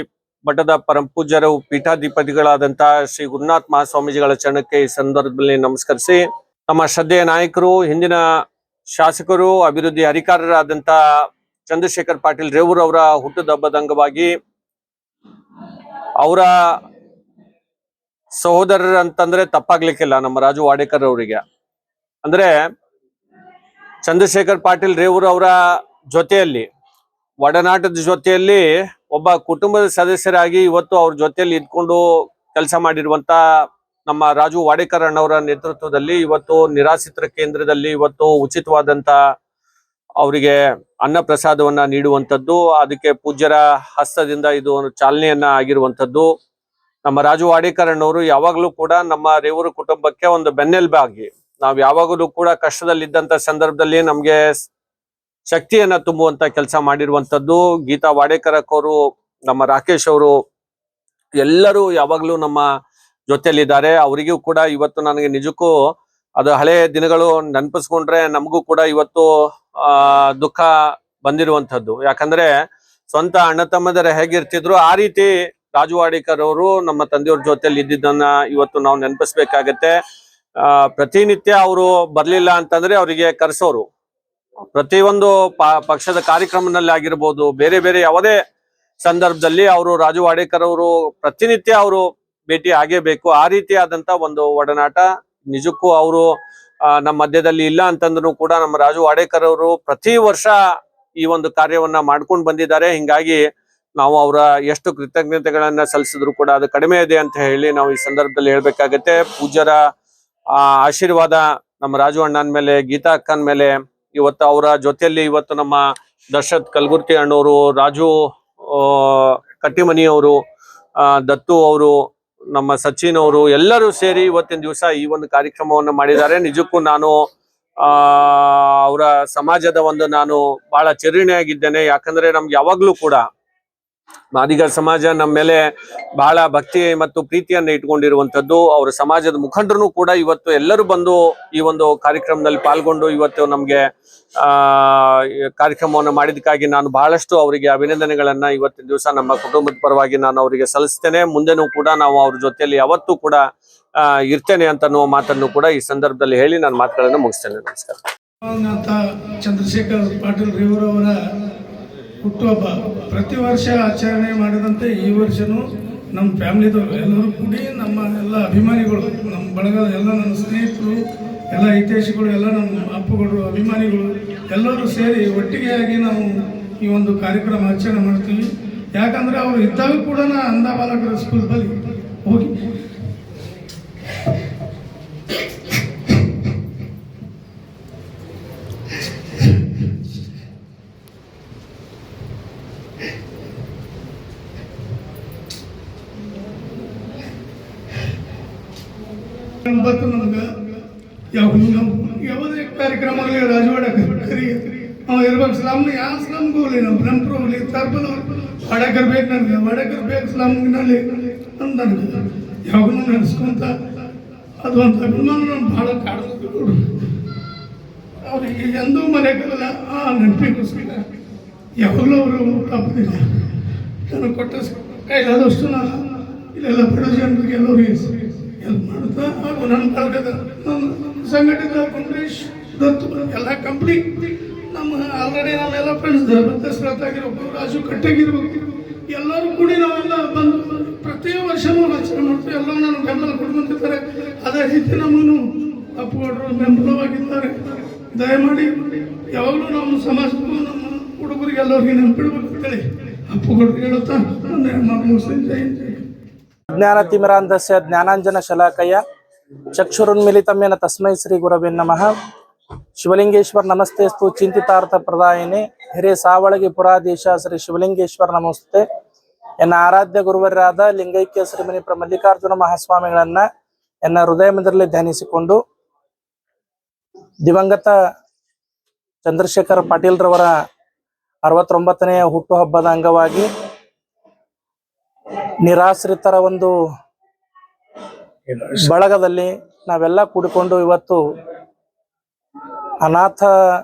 ಮಠದ ಪರಮಪೂಜ್ಯರು ಪೀಠಾಧಿಪತಿಗಳಾದಂತಹ ಶ್ರೀ ಗುರುನಾಥ್ ಮಹಾಸ್ವಾಮೀಜಿಗಳ ಚರಣಕ್ಕೆ ಈ ಸಂದರ್ಭದಲ್ಲಿ ನಮಸ್ಕರಿಸಿ, ನಮ್ಮ ಶ್ರದ್ಧೆಯ ನಾಯಕರು, ಹಿಂದಿನ ಶಾಸಕರು, ಅಭಿವೃದ್ಧಿ ಅಧಿಕಾರರಾದಂಥ ಚಂದ್ರಶೇಖರ್ ಪಾಟೀಲ್ ರೇವೂರ್ ಅವರ ಹುಟ್ಟುದ ಹಬ್ಬದ ಅಂಗವಾಗಿ ಅವರ ಸಹೋದರರು ಅಂತಂದ್ರೆ ತಪ್ಪಾಗ್ಲಿಕ್ಕಿಲ್ಲ. ನಮ್ಮ ರಾಜು ವಾಡೇಕರ್ ಅವರಿಗೆ ಅಂದ್ರೆ ಚಂದ್ರಶೇಖರ್ ಪಾಟೀಲ್ ರೇವೂರ್ ಅವರ ಜೊತೆಯಲ್ಲಿ, ಒಡನಾಟದ ಜೊತೆಯಲ್ಲಿ ಒಬ್ಬ ಕುಟುಂಬದ ಸದಸ್ಯರಾಗಿ ಇವತ್ತು ಅವ್ರ ಜೊತೆಯಲ್ಲಿ ಇದ್ಕೊಂಡು ಕೆಲಸ ಮಾಡಿರುವಂತ ನಮ್ಮ ರಾಜು ವಾಡೇಕರ್ ಅಣ್ಣವರ ನೇತೃತ್ವದಲ್ಲಿ ಇವತ್ತು ನಿರಾಶ್ರಿತರ ಕೇಂದ್ರದಲ್ಲಿ ಇವತ್ತು ಉಚಿತವಾದಂತ ಅವರಿಗೆ ಅನ್ನ ಪ್ರಸಾದವನ್ನ ನೀಡುವಂಥದ್ದು, ಅದಕ್ಕೆ ಪೂಜ್ಯರ ಹಸ್ತದಿಂದ ಇದು ಒಂದು ಚಾಲನೆಯನ್ನ ಆಗಿರುವಂಥದ್ದು. ನಮ್ಮ ರಾಜು ವಾಡೇಕರ್ ಅಣ್ಣವರು ಯಾವಾಗಲೂ ಕೂಡ ನಮ್ಮ ರೇವೂರು ಕುಟುಂಬಕ್ಕೆ ಒಂದು ಬೆನ್ನೆಲುಬಾಗಿ, ನಾವು ಯಾವಾಗಲೂ ಕೂಡ ಕಷ್ಟದಲ್ಲಿದ್ದಂತ ಸಂದರ್ಭದಲ್ಲಿ ನಮ್ಗೆ ಶಕ್ತಿಯನ್ನ ತುಂಬುವಂತ ಕೆಲಸ ಮಾಡಿರುವಂತದ್ದು. ಗೀತಾ ವಾಡೇಕರ್ ಅವರು, ನಮ್ಮ ರಾಕೇಶ್ ಅವರು ಎಲ್ಲರೂ ಯಾವಾಗಲೂ ನಮ್ಮ ಜೊತೆಯಲ್ಲಿದ್ದಾರೆ. ಅವರಿಗೂ ಕೂಡ ಇವತ್ತು ನನಗೆ ನಿಜಕ್ಕೂ ಅದು ಹಳೆ ದಿನಗಳು ನೆನಪಿಸ್ಕೊಂಡ್ರೆ ನಮಗೂ ಕೂಡ ಇವತ್ತು ದುಃಖ ಬಂದಿರುವಂತದ್ದು. ಯಾಕಂದ್ರೆ ಸ್ವಂತ ಅಣ್ಣ ತಮ್ಮದರ ಹೇಗಿರ್ತಿದ್ರು ಆ ರೀತಿ ರಾಜು ವಾಡೇಕರ್ ಅವರು ನಮ್ಮ ತಂದೆಯವ್ರ ಜೊತೆಯಲ್ಲಿ ಇದ್ದಿದ್ದನ್ನ ಇವತ್ತು ನಾವು ನೆನಪಿಸ್ಬೇಕಾಗತ್ತೆ. ಪ್ರತಿನಿತ್ಯ ಅವರು ಬರ್ಲಿಲ್ಲ ಅಂತಂದ್ರೆ ಅವರಿಗೆ ಕರೆಸೋರು, ಪ್ರತಿಯೊಂದು ಪಕ್ಷದ ಕಾರ್ಯಕ್ರಮದಲ್ಲಿ ಆಗಿರ್ಬೋದು, ಬೇರೆ ಬೇರೆ ಯಾವುದೇ ಸಂದರ್ಭದಲ್ಲಿ ಅವರು ರಾಜು ವಾಡೇಕರ್ ಅವರು ಪ್ರತಿನಿತ್ಯ ಅವರು ಭೇಟಿ ಆಗೇಬೇಕು. ಆ ರೀತಿಯಾದಂತ ಒಂದು ಒಡನಾಟ ನಿಜಕ್ಕೂ ಅವರು ನಮ್ಮ ಮಧ್ಯದಲ್ಲಿ ಇಲ್ಲ ಅಂತಂದ್ರೂ ಕೂಡ ನಮ್ಮ ರಾಜು ವಾಡೇಕರ್ ಅವರು ಪ್ರತಿ ವರ್ಷ ಈ ಒಂದು ಕಾರ್ಯವನ್ನ ಮಾಡ್ಕೊಂಡು ಬಂದಿದ್ದಾರೆ. ಹಿಂಗಾಗಿ ನಾವು ಅವರ ಎಷ್ಟು ಕೃತಜ್ಞತೆಗಳನ್ನ ಸಲ್ಲಿಸಿದ್ರು ಕೂಡ ಅದು ಕಡಿಮೆ ಇದೆ ಅಂತ ಹೇಳಿ ನಾವು ಈ ಸಂದರ್ಭದಲ್ಲಿ ಹೇಳ್ಬೇಕಾಗತ್ತೆ. ಪೂಜ್ಯರ ಆಶೀರ್ವಾದ ನಮ್ಮ ರಾಜು ಅಣ್ಣನ ಮೇಲೆ, ಗೀತಾ ಅಕ್ಕನ ಮೇಲೆ, ಇವತ್ತು ಅವರ ಜೊತೆಯಲ್ಲಿ ಇವತ್ತು ನಮ್ಮ ದರ್ಶತ್ ಕಲ್ಗುರ್ತಿ ಅಣ್ಣವರು, ರಾಜು ಕಟ್ಟಿಮನಿಯವರು, ದತ್ತು ಅವರು, ನಮ್ಮ ಸಚಿನ್ ಅವರು ಎಲ್ಲರೂ ಸೇರಿ ಇವತ್ತಿನ ದಿವಸ ಈ ಒಂದು ಕಾರ್ಯಕ್ರಮವನ್ನು ಮಾಡಿದ್ದಾರೆ. ನಿಜಕ್ಕೂ ನಾನು ಅವರ ಸಮಾಜದ ಒಂದು ನಾನು ಬಹಳ ಚಿರಋಣಿಯಾಗಿದ್ದೇನೆ. ಯಾಕಂದ್ರೆ ನಮ್ಗೆ ಯಾವಾಗ್ಲೂ ಕೂಡ ಮಾದಿಗ ಸಮಾಜ ನಮ್ಮ ಮೇಲೆ ಬಹಳ ಭಕ್ತಿ ಮತ್ತು ಪ್ರೀತಿಯನ್ನ ಇಟ್ಕೊಂಡಿರುವಂತದ್ದು. ಅವರ ಸಮಾಜದ ಮುಖಂಡರು ಕೂಡ ಇವತ್ತು ಎಲ್ಲರೂ ಬಂದು ಈ ಒಂದು ಕಾರ್ಯಕ್ರಮದಲ್ಲಿ ಪಾಲ್ಗೊಂಡು ಇವತ್ತು ನಮ್ಗೆ ಕಾರ್ಯಕ್ರಮವನ್ನು ಮಾಡಿದಕ್ಕಾಗಿ ನಾನು ಬಹಳಷ್ಟು ಅವರಿಗೆ ಅಭಿನಂದನೆಗಳನ್ನ ಇವತ್ತಿನ ದಿವಸ ನಮ್ಮ ಕುಟುಂಬದ ಪರವಾಗಿ ನಾನು ಅವರಿಗೆ ಸಲ್ಲಿಸ್ತೇನೆ. ಮುಂದೆನೂ ಕೂಡ ನಾವು ಅವ್ರ ಜೊತೆಯಲ್ಲಿ ಯಾವತ್ತೂ ಕೂಡ ಇರ್ತೇನೆ ಅಂತ ಅನ್ನುವ ಮಾತನ್ನು ಕೂಡ ಈ ಸಂದರ್ಭದಲ್ಲಿ ಹೇಳಿ ನಾನು ಮಾತುಗಳನ್ನು ಮುಗಿಸ್ತೇನೆ. ನಮಸ್ಕಾರ. ಚಂದ್ರಶೇಖರ್ ಪಾಟೀಲ್ ರೇವೂರವರ ಹುಟ್ಟುಹಬ್ಬ ಪ್ರತಿ ವರ್ಷ ಆಚರಣೆ ಮಾಡಿದಂತೆ ಈ ವರ್ಷನೂ ನಮ್ಮ ಫ್ಯಾಮಿಲಿದವರು ಎಲ್ಲರೂ ಕೂಡಿ, ನಮ್ಮ ಎಲ್ಲ ಅಭಿಮಾನಿಗಳು, ನಮ್ಮ ಬಳಗದ ಎಲ್ಲ ನನ್ನ ಸ್ನೇಹಿತರು, ಎಲ್ಲ ಹಿತೈಷಿಗಳು, ಎಲ್ಲ ನಮ್ಮ ಅಪ್ಪಗಳು, ಅಭಿಮಾನಿಗಳು ಎಲ್ಲರೂ ಸೇರಿ ಒಟ್ಟಿಗೆಯಾಗಿ ನಾವು ಈ ಒಂದು ಕಾರ್ಯಕ್ರಮ ಆಚರಣೆ ಮಾಡ್ತೀವಿ. ಯಾಕಂದರೆ ಅವರು ಇದ್ದಾಗ ಕೂಡ ಅಂಧ ಬಾಲಕರ ಸ್ಕೂಲ್ದಲ್ಲಿ ಹೋಗಿ ಬಂತು. ನಮ್ಗೆ ಯಾವುದೇ ಕಾರ್ಯಕ್ರಮಗಳಿಗೆ ರಾಜವಾಡ ಕರಿ ಅವ ಇರ್ಬೇಕು. ಸ್ಲಾಮ್ನ ಯಾವ ಸ್ಲಾಮ್ಗೆ ಹೋಗ್ಲಿ, ನಮ್ಮ ಬ್ರಹ್ಮಪುರ ಹೋಗ್ಲಿ, ತರ್ಬಲ್ ವಾಡಕರ್ ಬೇಕು, ನನಗೆ ವಾಡಕರ್ ಬೇಕು ಸ್ಲಾಮ್ನಲ್ಲಿ ಅಂತ ನನಗೆ ಯಾವಾಗಲೂ ನೆನೆಸ್ಕೊಂತ ಅದು ಒಂದು ಅಭಿಮಾನ ನಾನು ಭಾಳ ಕಾಡೋದು. ಅವ್ರಿಗೆ ಎಂದೂ ಮರೆಯಕ್ಕಲ್ಲ ಆ ನೆನಪಿಗೋಸ್ಕರ ಯಾವಾಗಲೂ ಅವರು ತಪ್ಪದಿಲ್ಲ. ನನಗೆ ಕೊಟ್ಟ ಕೈಲಾದಷ್ಟು ನಾನು ಇಲ್ಲೆಲ್ಲ ಬಡ ಜನರಿಗೆ ಎಲ್ಲರಿಗೆ ಹೆಲ್ಪ್ ಮಾಡುತ್ತಾ, ಹಾಗೂ ನನ್ನ ಬಳಗದ ನನ್ನ ಸಂಘಟಿತ ಕುಂಬ್ರೇಶ್ ದತ್ತು ಎಲ್ಲ ಕಂಪ್ನಿ ನಮ್ಮ ಆಲ್ರೆಡಿ ನಾವೆಲ್ಲ ಫ್ರೆಂಡ್ಸ್ ದಸರತ್ ಆಗಿರ್ಬೇಕು, ರಾಜು ಕಟ್ಟೆಗಿರ್ಬೇಕು, ಎಲ್ಲರೂ ಕೂಡಿ ನಾವೆಲ್ಲ ಬಂದು ಪ್ರತಿ ವರ್ಷವೂ ಆಚರಣೆ ಮಾಡ್ತೀವಿ. ಎಲ್ಲರೂ ನಾನು ಬೆಂಬಲ ಕೊಡ್ಕೊಂತಿದ್ದಾರೆ. ಅದೇ ರೀತಿ ನಮ್ಮನ್ನು ಅಪ್ಪುಗೌಡರು ಬೆಂಬಲವಾಗಿದ್ದಾರೆ. ದಯಮಾಡಿ ಯಾವಾಗಲೂ ನಮ್ಮ ಸಮಾಜಕ್ಕೂ ನಮ್ಮ ಹುಡುಗರಿಗೆ ಎಲ್ಲರಿಗೆ ನೆನಪಿಡ್ಬೇಕು ಅಂತೇಳಿ ಅಪ್ಪುಗೌಡರು ಹೇಳುತ್ತಾ ನಾನು ಮುಗಿಸ್ತೀನಿ. ಜ್ಞಾನತಿಮಿರಾಂಧಸ್ಯ ಜ್ಞಾನಾಂಜನ ಶಲಾಕಯ ಚಕ್ಷುರುನ್ಮಿಲಿತಮೇನ ತಸ್ಮೈ ಶ್ರೀ ಗುರವೇ ನಮಃ. ಶಿವಲಿಂಗೇಶ್ವರ ನಮಸ್ತೆಸ್ತು ಚಿಂತಿತಾರ್ಥ ಪ್ರದಾಯನೆ ಹಿರೇ ಸಾವಳಗಿ ಪುರಾಧೀಶ ಶ್ರೀ ಶಿವಲಿಂಗೇಶ್ವರ ನಮಸ್ತೆ. ಎನ್ನ ಆರಾಧ್ಯ ಗುರುವರಾದ ಲಿಂಗೈಕ್ಯ ಶ್ರೀಮನಿ ಮಲ್ಲಿಕಾರ್ಜುನ ಮಹಾಸ್ವಾಮಿಗಳನ್ನ ಎನ್ನ ಹೃದಯ ಮಂದಿರದಲ್ಲಿ ಧ್ಯಾನಿಸಿಕೊಂಡು ದಿವಂಗತ ಚಂದ್ರಶೇಖರ್ ಪಾಟೀಲ್ ರವರ 69ನೇ ಹುಟ್ಟುಹಬ್ಬದ ಅಂಗವಾಗಿ ನಿರಾಶ್ರಿತರ ಒಂದು ಬಳಗದಲ್ಲಿ ನಾವೆಲ್ಲ ಕೂಡಿಕೊಂಡು ಇವತ್ತು ಅನಾಥ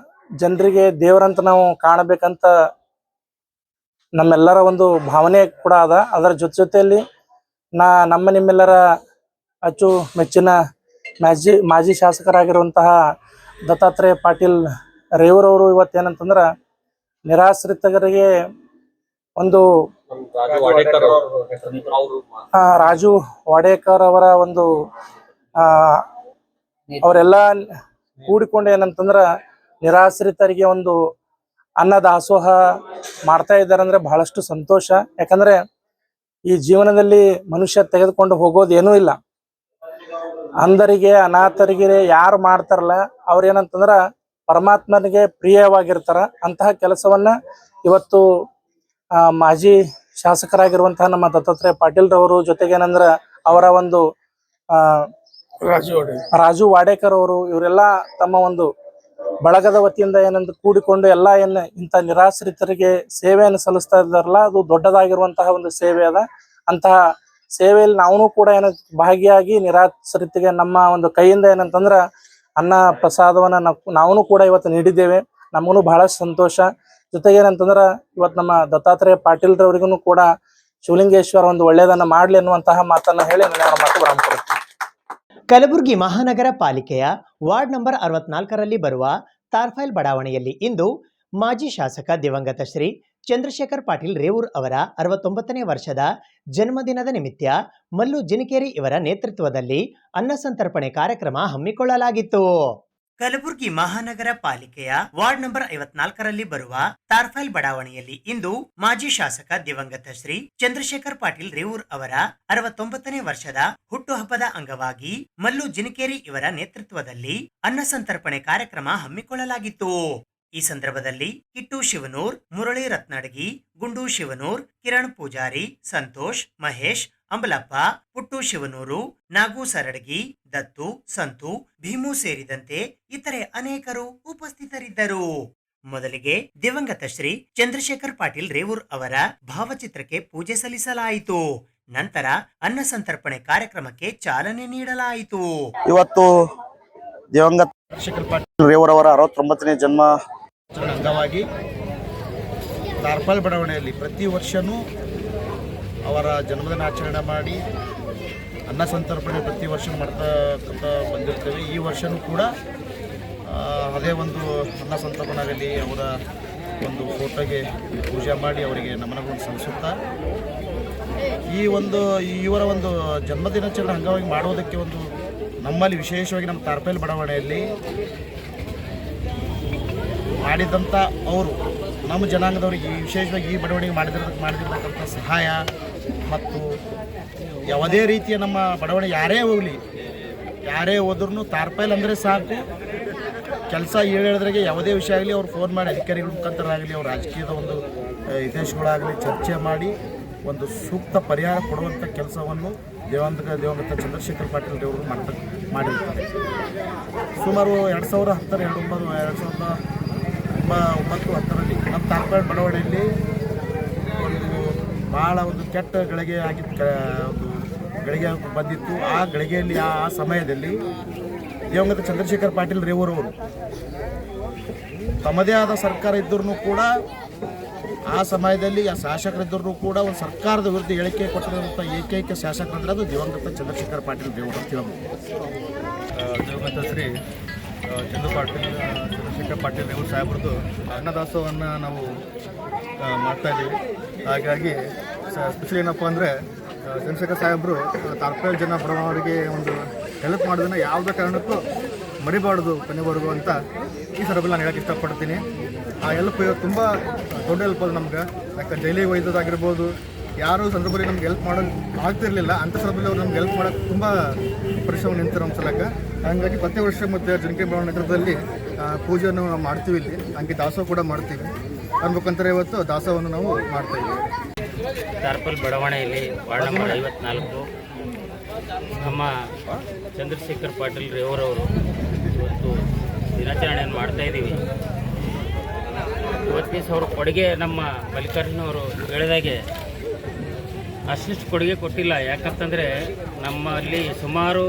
ಜನರಿಗೆ ದೇವರಂತ ನಾವು ಕಾಣಬೇಕಂತ ನಮ್ಮೆಲ್ಲರ ಒಂದು ಭಾವನೆ ಕೂಡ ಅದ. ಅದರ ಜೊತೆಯಲ್ಲಿ ನಮ್ಮ ನಿಮ್ಮೆಲ್ಲರ ಅಚ್ಚು ಮೆಚ್ಚಿನ ಮಾಜಿ ಶಾಸಕರಾಗಿರುವಂತಹ ದತ್ತಾತ್ರೇಯ ಪಾಟೀಲ್ ರೇವೂರವರು ಇವತ್ತೇನಂತಂದ್ರೆ ನಿರಾಶ್ರಿತರಿಗೆ ಒಂದು ರಾಜು ವಾಡೇಕರ್ ಅವರ ಒಂದು ಅವರೆಲ್ಲ ಕೂಡಿಕೊಂಡು ಏನಂತಂದ್ರ ನಿರಾಶ್ರಿತರಿಗೆ ಒಂದು ಅನ್ನ ದಾಸೋಹ ಮಾಡ್ತಾ ಇದ್ದಾರೆ ಅಂದ್ರೆ ಬಹಳಷ್ಟು ಸಂತೋಷ. ಯಾಕಂದ್ರೆ ಈ ಜೀವನದಲ್ಲಿ ಮನುಷ್ಯ ತೆಗೆದುಕೊಂಡು ಹೋಗೋದು ಏನೂ ಇಲ್ಲ. ಅಂಧರಿಗೆ ಅನಾಥರಿಗೆ ಯಾರು ಮಾಡ್ತಾರಲ್ಲ ಅವ್ರೇನಂತಂದ್ರ ಪರಮಾತ್ಮನಿಗೆ ಪ್ರಿಯವಾಗಿರ್ತಾರ. ಅಂತಹ ಕೆಲಸವನ್ನ ಇವತ್ತು ಮಾಜಿ ಶಾಸಕರಾಗಿರುವಂತಹ ನಮ್ಮ ದತ್ತಾತ್ರೇಯ ಪಾಟೀಲ್ ರವರು, ಜೊತೆಗೆ ಏನಂದ್ರ ಅವರ ಒಂದು ರಾಜು ವಾಡೇಕರ್ ಅವರು, ಇವರೆಲ್ಲ ತಮ್ಮ ಒಂದು ಬಳಗದ ವತಿಯಿಂದ ಏನಂದ್ರೆ ಕೂಡಿಕೊಂಡು ಎಲ್ಲ ಇಂಥ ನಿರಾಶ್ರಿತರಿಗೆ ಸೇವೆಯನ್ನು ಸಲ್ಲಿಸ್ತಾ ಇದ್ದಾರಲ್ಲ, ಅದು ದೊಡ್ಡದಾಗಿರುವಂತಹ ಒಂದು ಸೇವೆ ಅದ. ಅಂತಹ ಸೇವೆಯಲ್ಲಿ ನಾವು ಕೂಡ ಭಾಗಿಯಾಗಿ ನಿರಾಶ್ರಿತಿಗೆ ನಮ್ಮ ಒಂದು ಕೈಯಿಂದ ಏನಂತಂದ್ರ ಅನ್ನ ಪ್ರಸಾದವನ್ನ ನಾವು ಕೂಡ ಇವತ್ತು ನೀಡಿದ್ದೇವೆ. ನಮಗೂ ಬಹಳ ಸಂತೋಷ. ಜೊತೆಗೆ ಏನಂತಂದ್ರ ಇವತ್ತು ನಮ್ಮ ದತ್ತಾತ್ರೇಯ ಪಾಟೀಲ್ ರವರಿಗೂ ಕೂಡ ಶಿವಲಿಂಗೇಶ್ವರ ಒಂದು ಒಳ್ಳೆಯದನ್ನ ಮಾಡ್ಲಿ ಅನ್ನುವಂತಹ ಮಾತನ್ನ ಹೇಳಿ ನನ್ನ ಮಾತು ವಿರಾಮ. ಕಲಬುರಗಿ ಮಹಾನಗರ ಪಾಲಿಕೆಯ ವಾರ್ಡ್ ನಂಬರ್ 64ರಲ್ಲಿ ಬರುವ ತಾರ್ಫೈಲ್ ಬಡಾವಣೆಯಲ್ಲಿ ಇಂದು ಮಾಜಿ ಶಾಸಕ ದಿವಂಗತ ಶ್ರೀ ಚಂದ್ರಶೇಖರ್ ಪಾಟೀಲ್ ರೇವೂರ್ ಅವರ 69ನೇ ವರ್ಷದ ಜನ್ಮದಿನದ ನಿಮಿತ್ತ ಮಲ್ಲು ಜಿನಕೇರಿ ಇವರ ನೇತೃತ್ವದಲ್ಲಿ ಅನ್ನ ಸಂತರ್ಪಣೆ ಕಾರ್ಯಕ್ರಮ ಹಮ್ಮಿಕೊಳ್ಳಲಾಗಿತ್ತು. ಕಲಬುರಗಿ ಮಹಾನಗರ ಪಾಲಿಕೆಯ ವಾರ್ಡ್ ನಂಬರ್ 54ರಲ್ಲಿ ಬರುವ ತಾರ್ಫೈಲ್ ಬಡಾವಣೆಯಲ್ಲಿ ಇಂದು ಮಾಜಿ ಶಾಸಕ ದಿವಂಗತ ಶ್ರೀ ಚಂದ್ರಶೇಖರ್ ಪಾಟೀಲ್ ರೇವೂರ್ ಅವರ 69ನೇ ವರ್ಷದ ಹುಟ್ಟುಹಬ್ಬದ ಅಂಗವಾಗಿ ಮಲ್ಲು ಜಿನಕೇರಿ ಇವರ ನೇತೃತ್ವದಲ್ಲಿ ಅನ್ನ ಸಂತರ್ಪಣೆ ಕಾರ್ಯಕ್ರಮ ಹಮ್ಮಿಕೊಳ್ಳಲಾಗಿತ್ತು. ಈ ಸಂದರ್ಭದಲ್ಲಿ ಕಿಟ್ಟು ಶಿವನೂರ್, ಮುರಳಿ ರತ್ನಾಡಗಿ, ಗುಂಡು ಶಿವನೂರ್, ಕಿರಣ್ ಪೂಜಾರಿ, ಸಂತೋಷ್, ಮಹೇಶ್, ಅಂಬಲಪ್ಪ, ಪುಟ್ಟು ಶಿವನೂರು, ನಾಗು ಸರಡಗಿ, ದತ್ತು, ಸಂತು, ಭೀಮು ಸೇರಿದಂತೆ ಇತರೆ ಅನೇಕರು ಉಪಸ್ಥಿತರಿದ್ದರು. ಮೊದಲಿಗೆ ದಿವಂಗತ ಶ್ರೀ ಚಂದ್ರಶೇಖರ್ ಪಾಟೀಲ್ ರೇವೂರ್ ಅವರ ಭಾವಚಿತ್ರಕ್ಕೆ ಪೂಜೆ ಸಲ್ಲಿಸಲಾಯಿತು. ನಂತರ ಅನ್ನ ಸಂತರ್ಪಣೆ ಕಾರ್ಯಕ್ರಮಕ್ಕೆ ಚಾಲನೆ ನೀಡಲಾಯಿತು. ಇವತ್ತು ದಿವಂಗತ ಚಂದ್ರಶೇಖರ್ ಪಾಟೀಲ್ ರೇವೂರ್ ಅವರ 69ನೇ ಜನ್ಮ ಅಂಗವಾಗಿ ತಾರ್ಫೈಲ್ ಬಡಾವಣೆಯಲ್ಲಿ ಪ್ರತಿ ವರ್ಷನೂ ಅವರ ಜನ್ಮದಿನ ಆಚರಣೆ ಮಾಡಿ ಅನ್ನ ಸಂತರ್ಪಣೆ ಪ್ರತಿ ವರ್ಷ ಮಾಡ್ತಕ್ಕಂಥ ಬಂದಿರ್ತೇವೆ. ಈ ವರ್ಷವೂ ಕೂಡ ಅದೇ ಒಂದು ಅನ್ನ ಸಂತರ್ಪಣೆಯಲ್ಲಿ ಅವರ ಒಂದು ಫೋಟೋಗೆ ಪೂಜೆ ಮಾಡಿ ಅವರಿಗೆ ನಮನಗಳನ್ನು ಸಲ್ಲಿಸುತ್ತಾ ಇವರ ಒಂದು ಜನ್ಮದಿನಾಚರಣೆ ಅಂಗವಾಗಿ ಮಾಡುವುದಕ್ಕೆ ಒಂದು ನಮ್ಮಲ್ಲಿ ವಿಶೇಷವಾಗಿ ನಮ್ಮ ತಾರ್ಫೈಲ್ ಬಡಾವಣೆಯಲ್ಲಿ ಮಾಡಿದಂಥ ಅವರು ನಮ್ಮ ಜನಾಂಗದವರಿಗೆ ವಿಶೇಷವಾಗಿ ಈ ಬಡಾವಣೆಗೆ ಮಾಡಿದಿರತಕ್ಕಂಥ ಸಹಾಯ ಮತ್ತು ಯಾವುದೇ ರೀತಿಯ ನಮ್ಮ ಬಡಾವಣೆ ಯಾರೇ ಹೋಗಲಿ, ಯಾರೇ ಹೋದ್ರೂ ತಾರ್ಫೈಲ್ ಅಂದರೆ ಸಾಕು, ಕೆಲಸ ಹೇಳಿದ್ರಾಗೆ ಯಾವುದೇ ವಿಷಯ ಆಗಲಿ ಅವ್ರು ಫೋನ್ ಮಾಡಿ ಅಧಿಕಾರಿಗಳ ಮುಖಾಂತರ ಆಗಲಿ, ಅವ್ರ ರಾಜಕೀಯದ ಒಂದು ಹಿತೈಷಿಗಳಾಗಲಿ ಚರ್ಚೆ ಮಾಡಿ ಒಂದು ಸೂಕ್ತ ಪರಿಹಾರ ಕೊಡುವಂಥ ಕೆಲಸವನ್ನು ದಿವಂಗತ ಚಂದ್ರಶೇಖರ್ ಪಾಟೀಲ್ ಅವರು ಮಾಡಿರ್ತಾರೆ. ಸುಮಾರು 2009-10ರಲ್ಲಿ ನಮ್ಮ ತಾರ್ಫೈಲ್ ಬಡಾವಣೆಯಲ್ಲಿ ಭಾಳ ಒಂದು ಕೆಟ್ಟ ಗಳಿಗೆ ಆಗಿತ್ತು, ಒಂದು ಗಳಿಗೆ ಬಂದಿತ್ತು. ಆ ಗಳಿಗೆಯಲ್ಲಿ ಆ ಸಮಯದಲ್ಲಿ ದಿವಂಗತ ಚಂದ್ರಶೇಖರ್ ಪಾಟೀಲ್ ರೇವೂರ್ ಅವರು ತಮ್ಮದೇ ಆದ ಸರ್ಕಾರ ಇದ್ದರೂ ಕೂಡ ಆ ಸಮಯದಲ್ಲಿ ಆ ಶಾಸಕರಿದ್ದರೂ ಕೂಡ ಒಂದು ಸರ್ಕಾರದ ವಿರುದ್ಧ ಹೇಳಿಕೆ ಕೊಟ್ಟಿರುವಂಥ ಏಕೈಕ ಶಾಸಕರಂದ್ರೆ ಅದು ದಿವಂಗತ ಚಂದ್ರಶೇಖರ್ ಪಾಟೀಲ್ ರೇವೂರ್ ಅಂತ ಹೇಳ್ಬೋದು. ದಿವಂಗತ ಶ್ರೀ ಚಂದ್ರಶೇಖರ್ ಪಾಟೀಲ್ ರೇವೂರ್ ಸಾಹೇಬ್ರದ್ದು ಅನ್ನದಾಸೋಹವನ್ನು ನಾವು ಮಾಡ್ತಾಯಿದ್ದೀವಿ. ಹಾಗಾಗಿ ಸ್ಪೆಷಲಿ ಏನಪ್ಪ ಅಂದರೆ ಚಂದ್ರಶೇಖರ್ ಸಾಹೇಬರು ತಾರ್ಫೈಲ್ ಜನ ಬಡವರಿಗೆ ಒಂದು ಹೆಲ್ಪ್ ಮಾಡೋದನ್ನು ಯಾವುದೇ ಕಾರಣಕ್ಕೂ ಮರಿಬಾರ್ದು ಕೊನೆವರೆಗೂ ಅಂತ ಈ ಸಂದರ್ಭದಲ್ಲಿ ನಾನು ಹೇಳೋಕ್ಕೆ ಇಷ್ಟಪಡ್ತೀನಿ. ಆ ಹೆಲ್ಪ್ ತುಂಬ ದೊಡ್ಡ ಹೆಲ್ಪ್ ಅದು ನಮ್ಗೆ. ಯಾಕೆ ಡೈಲಿ ಒಯ್ದೋದಾಗಿರ್ಬೋದು, ಯಾರು ಸಂದರ್ಭದಲ್ಲಿ ನಮ್ಗೆ ಹೆಲ್ಪ್ ಮಾಡೋದು ಆಗ್ತಿರಲಿಲ್ಲ, ಅಂಥ ಸಂದರ್ಭದಲ್ಲಿ ಅವ್ರು ನಮ್ಗೆ ಹೆಲ್ಪ್ ಮಾಡೋಕ್ಕೆ ತುಂಬ ಪರಿಶ್ರಮ ನಿಂತಾರೆ ನಮ್ಮ ಸಲಕ್ಕೆ. ಹಾಗಾಗಿ ಪ್ರತಿ ವರ್ಷ ಮತ್ತು ಜಿನಕೇರಿ ಬಡಾವಣೆ ನಗರದಲ್ಲಿ ಪೂಜೆಯನ್ನು ನಾವು ಮಾಡ್ತೀವಿ. ಇಲ್ಲಿ ಹಂಗೆ ದಾಸೋಹ ಕೂಡ ಮಾಡ್ತೀವಿ. ಅನ್ಬೇಕಂತಾರೆ ಇವತ್ತು ದಾಸೋಹವನ್ನು ನಾವು ಮಾಡ್ತಾಯಿದ್ದೀವಿ. ತಾರ್ಫೈಲ್ ಬಡಾವಣೆಯಲ್ಲಿ ವಾರ್ಡ್ ನಂಬರ್ 54 ನಮ್ಮ ಚಂದ್ರಶೇಖರ್ ಪಾಟೀಲ್ ರೇವೂರ್ ಅವರು ಇವತ್ತು ದಿನಾಚರಣೆಯನ್ನು ಮಾಡ್ತಾಯಿದ್ದೀವಿ. ಇವತ್ತು ದಿವಸ ಅವರು ಕೊಡುಗೆ ನಮ್ಮ ಮಲ್ಲಿಕಾರ್ಜುನ ಅವರು ಹೇಳಿದಾಗೆ ಅಷ್ಟಿಷ್ಟು ಕೊಡುಗೆ ಕೊಟ್ಟಿಲ್ಲ. ಯಾಕಂತಂದರೆ ನಮ್ಮಲ್ಲಿ ಸುಮಾರು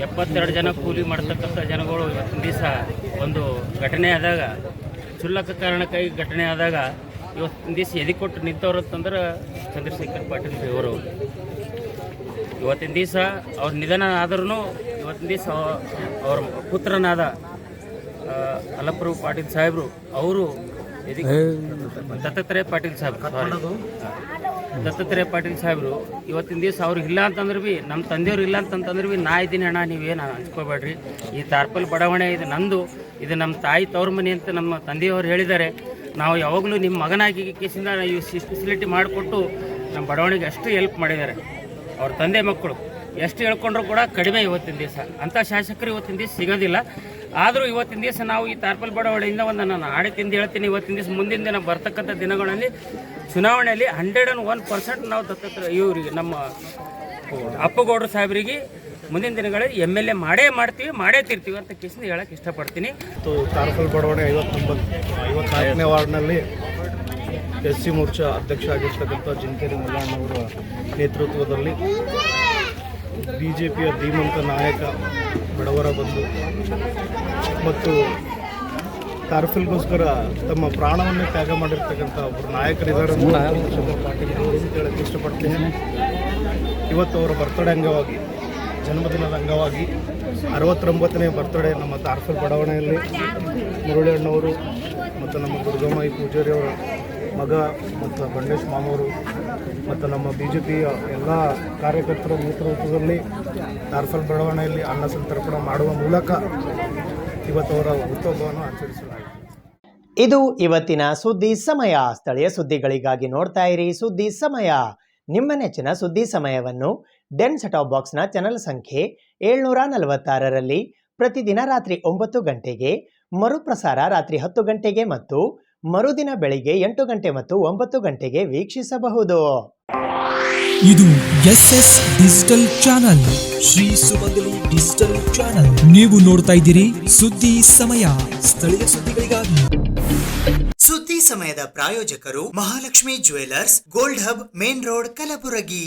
72 ಜನ ಕೂಲಿ ಮಾಡ್ತಕ್ಕಂಥ ಜನಗಳು ಇವತ್ತಿನ ದಿವಸ ಒಂದು ಘಟನೆ ಆದಾಗ, ಕ್ಷುಲ್ಲಕ ಕಾರಣಕ್ಕಾಗಿ ಘಟನೆ ಆದಾಗ ಇವತ್ತಿನ ದಿವಸ ಎದೆ ಕೊಟ್ಟು ನಿಂತವ್ರು ಅಂತಂದ್ರೆ ಚಂದ್ರಶೇಖರ್ ಪಾಟೀಲ್ ರೇವೂರ್. ಇವತ್ತಿನ ದಿವಸ ಅವ್ರ ನಿಧನ ಆದ್ರೂ ಇವತ್ತಿನ ದಿವಸ ಅವ್ರ ಪುತ್ರನಾದ ಅಲ್ಲಪ್ರಭು ಪಾಟೀಲ್ ಸಾಹೇಬರು ಅವರು ದತ್ತಾತ್ರೇಯ ಪಾಟೀಲ್ ಸಾಹೇಬರು ಇವತ್ತಿನ ದಿವಸ ಅವ್ರಿಗೆ ಇಲ್ಲ ಅಂತಂದ್ರೆ ಭೀ, ನಮ್ಮ ತಂದೆಯವ್ರು ಇಲ್ಲ ಅಂತಂತಂದ್ರೆ ಭೀ ನಾ ಇದ್ದೀನಿ ಅಣ್ಣ, ನೀವೇನು ಹಂಚ್ಕೋಬೇಡ್ರಿ, ಈ ತಾರ್ಫೈಲ್ ಬಡಾವಣೆ ಇದು ನಂದು, ಇದು ನಮ್ಮ ತಾಯಿ ತವ್ರ ಮನೆ ಅಂತ ನಮ್ಮ ತಂದೆಯವರು ಹೇಳಿದ್ದಾರೆ. ನಾವು ಯಾವಾಗಲೂ ನಿಮ್ಮ ಮಗನಾಗಿ ಕೇಸಿಂದ ಈ ಫೆಸಿಲಿಟಿ ಮಾಡಿಕೊಟ್ಟು ನಮ್ಮ ಬಡಾವಣೆಗೆ ಅಷ್ಟು ಹೆಲ್ಪ್ ಮಾಡಿದ್ದಾರೆ ಅವ್ರ ತಂದೆ ಮಕ್ಕಳು. ಎಷ್ಟು ಹೇಳ್ಕೊಂಡ್ರು ಕೂಡ ಕಡಿಮೆ ಇವತ್ತಿನ ದಿವಸ. ಅಂಥ ಶಾಸಕರು ಇವತ್ತಿನ ದಿವಸ ಸಿಗೋದಿಲ್ಲ. ಆದರೂ ಇವತ್ತಿನ ದಿವಸ ನಾವು ಈ ತಾರ್ಪಲ್ ಬಡಾವಣೆಯಿಂದ ಒಂದು ನಾನು ಆಡಿತಿಂದ ಹೇಳ್ತೀನಿ, ಇವತ್ತಿನ ದಿವಸ ಮುಂದಿನ ದಿನ ಬರ್ತಕ್ಕಂಥ ದಿನಗಳಲ್ಲಿ ಚುನಾವಣೆಯಲ್ಲಿ 101% ನಾವು ದತ್ತತ್ರ ಇವರಿಗೆ ನಮ್ಮ ಅಪ್ಪಗೌಡರು ಸಾಹೇಬರಿಗೆ ಮುಂದಿನ ದಿನಗಳಲ್ಲಿ MLA ಮಾಡೇ ತೀರ್ತೀವಿ ಅಂತ ಕೇಸಿಂದ ಹೇಳಕ್ಕೆ ಇಷ್ಟಪಡ್ತೀನಿ. ತಾರಕಲ್ ಬಡಾವಣೆ 54ನೇ ವಾರ್ಡ್ನಲ್ಲಿ SC ಮೋರ್ಚಾ ಅಧ್ಯಕ್ಷ ಆಗಿರ್ತಕ್ಕಂಥ ಜಿಂಕೇರಿ ಮಲ್ಲಣ್ಣವರ ನೇತೃತ್ವದಲ್ಲಿ BJPಯ ಧೀಮಂತ ನಾಯಕ ಬಡವರ ಬಂಧು ಮತ್ತು ತಾರಫಲ್ಗೋಸ್ಕರ ತಮ್ಮ ಪ್ರಾಣವನ್ನೇ ತ್ಯಾಗ ಮಾಡಿರ್ತಕ್ಕಂಥ ಒಬ್ಬರು ನಾಯಕರಿದ್ದಾರೆ ಪಾಟೀಲ್ ಹೇಳಕ್ಕೆ ಇಷ್ಟಪಡ್ತೀನಿ. ಇವತ್ತು ಅವರ ಬರ್ತಡೇ ಅಂಗವಾಗಿ, ಜನ್ಮದಿನದ ಅಂಗವಾಗಿ 69ನೇ ಬರ್ತಡೇ ನಮ್ಮ ತಾರಫಲ್ ಬಡಾವಣೆಯಲ್ಲಿ ಮುರಳಿ ಅಣ್ಣವರು ಮತ್ತು ನಮ್ಮ ದುರ್ಗಮ್ಮಾಯಿ ಪೂಜಾರಿಯವರ ಮಗ ಮತ್ತು ಬಂಡೇಶ್ ಮಾಮವರು ಮತ್ತು ನಮ್ಮ BJPಯ ಎಲ್ಲ ಕಾರ್ಯಕರ್ತರ ನೇತೃತ್ವದಲ್ಲಿ ತಾರಫಲ್ ಬಡಾವಣೆಯಲ್ಲಿ ಅನ್ನ ಸಂತರ್ಪಣೆ ಮಾಡುವ ಮೂಲಕ ಇವತ್ತು ಅವರ ಹುಟ್ಟುಹಬ್ಬವನ್ನು ಆಚರಿಸಲಾಯಿತು. ಇದು ಇವತ್ತಿನ ಸುದ್ದಿ ಸಮಯ. ಸ್ಥಳೀಯ ಸುದ್ದಿಗಳಿಗಾಗಿ ನೋಡ್ತಾ ಇರಿ ಸುದ್ದಿ ಸಮಯ. ನಿಮ್ಮ ನೆಚ್ಚಿನ ಸುದ್ದಿ ಸಮಯವನ್ನು ಡೆನ್ ಸೆಟಾಪ್ ಬಾಕ್ಸ್ನ ಚಾನಲ್ ಸಂಖ್ಯೆ 746ರಲ್ಲಿ ಪ್ರತಿದಿನ ರಾತ್ರಿ 9 ಗಂಟೆಗೆ, ಮರುಪ್ರಸಾರ ರಾತ್ರಿ 10 ಗಂಟೆಗೆ ಮತ್ತು ಮರುದಿನ ಬೆಳಿಗ್ಗೆ 8 ಗಂಟೆ ಮತ್ತು 9 ಗಂಟೆಗೆ ವೀಕ್ಷಿಸಬಹುದು. ಇದು SS ಡಿಜಿಟಲ್ ಚಾನಲ್, ಶ್ರೀ ಸುಮಂಗಲಿ ಡಿಜಿಟಲ್ ಚಾನಲ್. ನೀವು ನೋಡ್ತಾ ಇದ್ದೀರಿ ಸುದ್ದಿ ಸಮಯ, ಸ್ಥಳೀಯ ಸುದ್ದಿಗಳಿಗಾಗಿ. ಸುದ್ದಿ ಸಮಯದ ಪ್ರಾಯೋಜಕರು Mahalakshmi jewellers, gold hub, main road, Kalaburagi.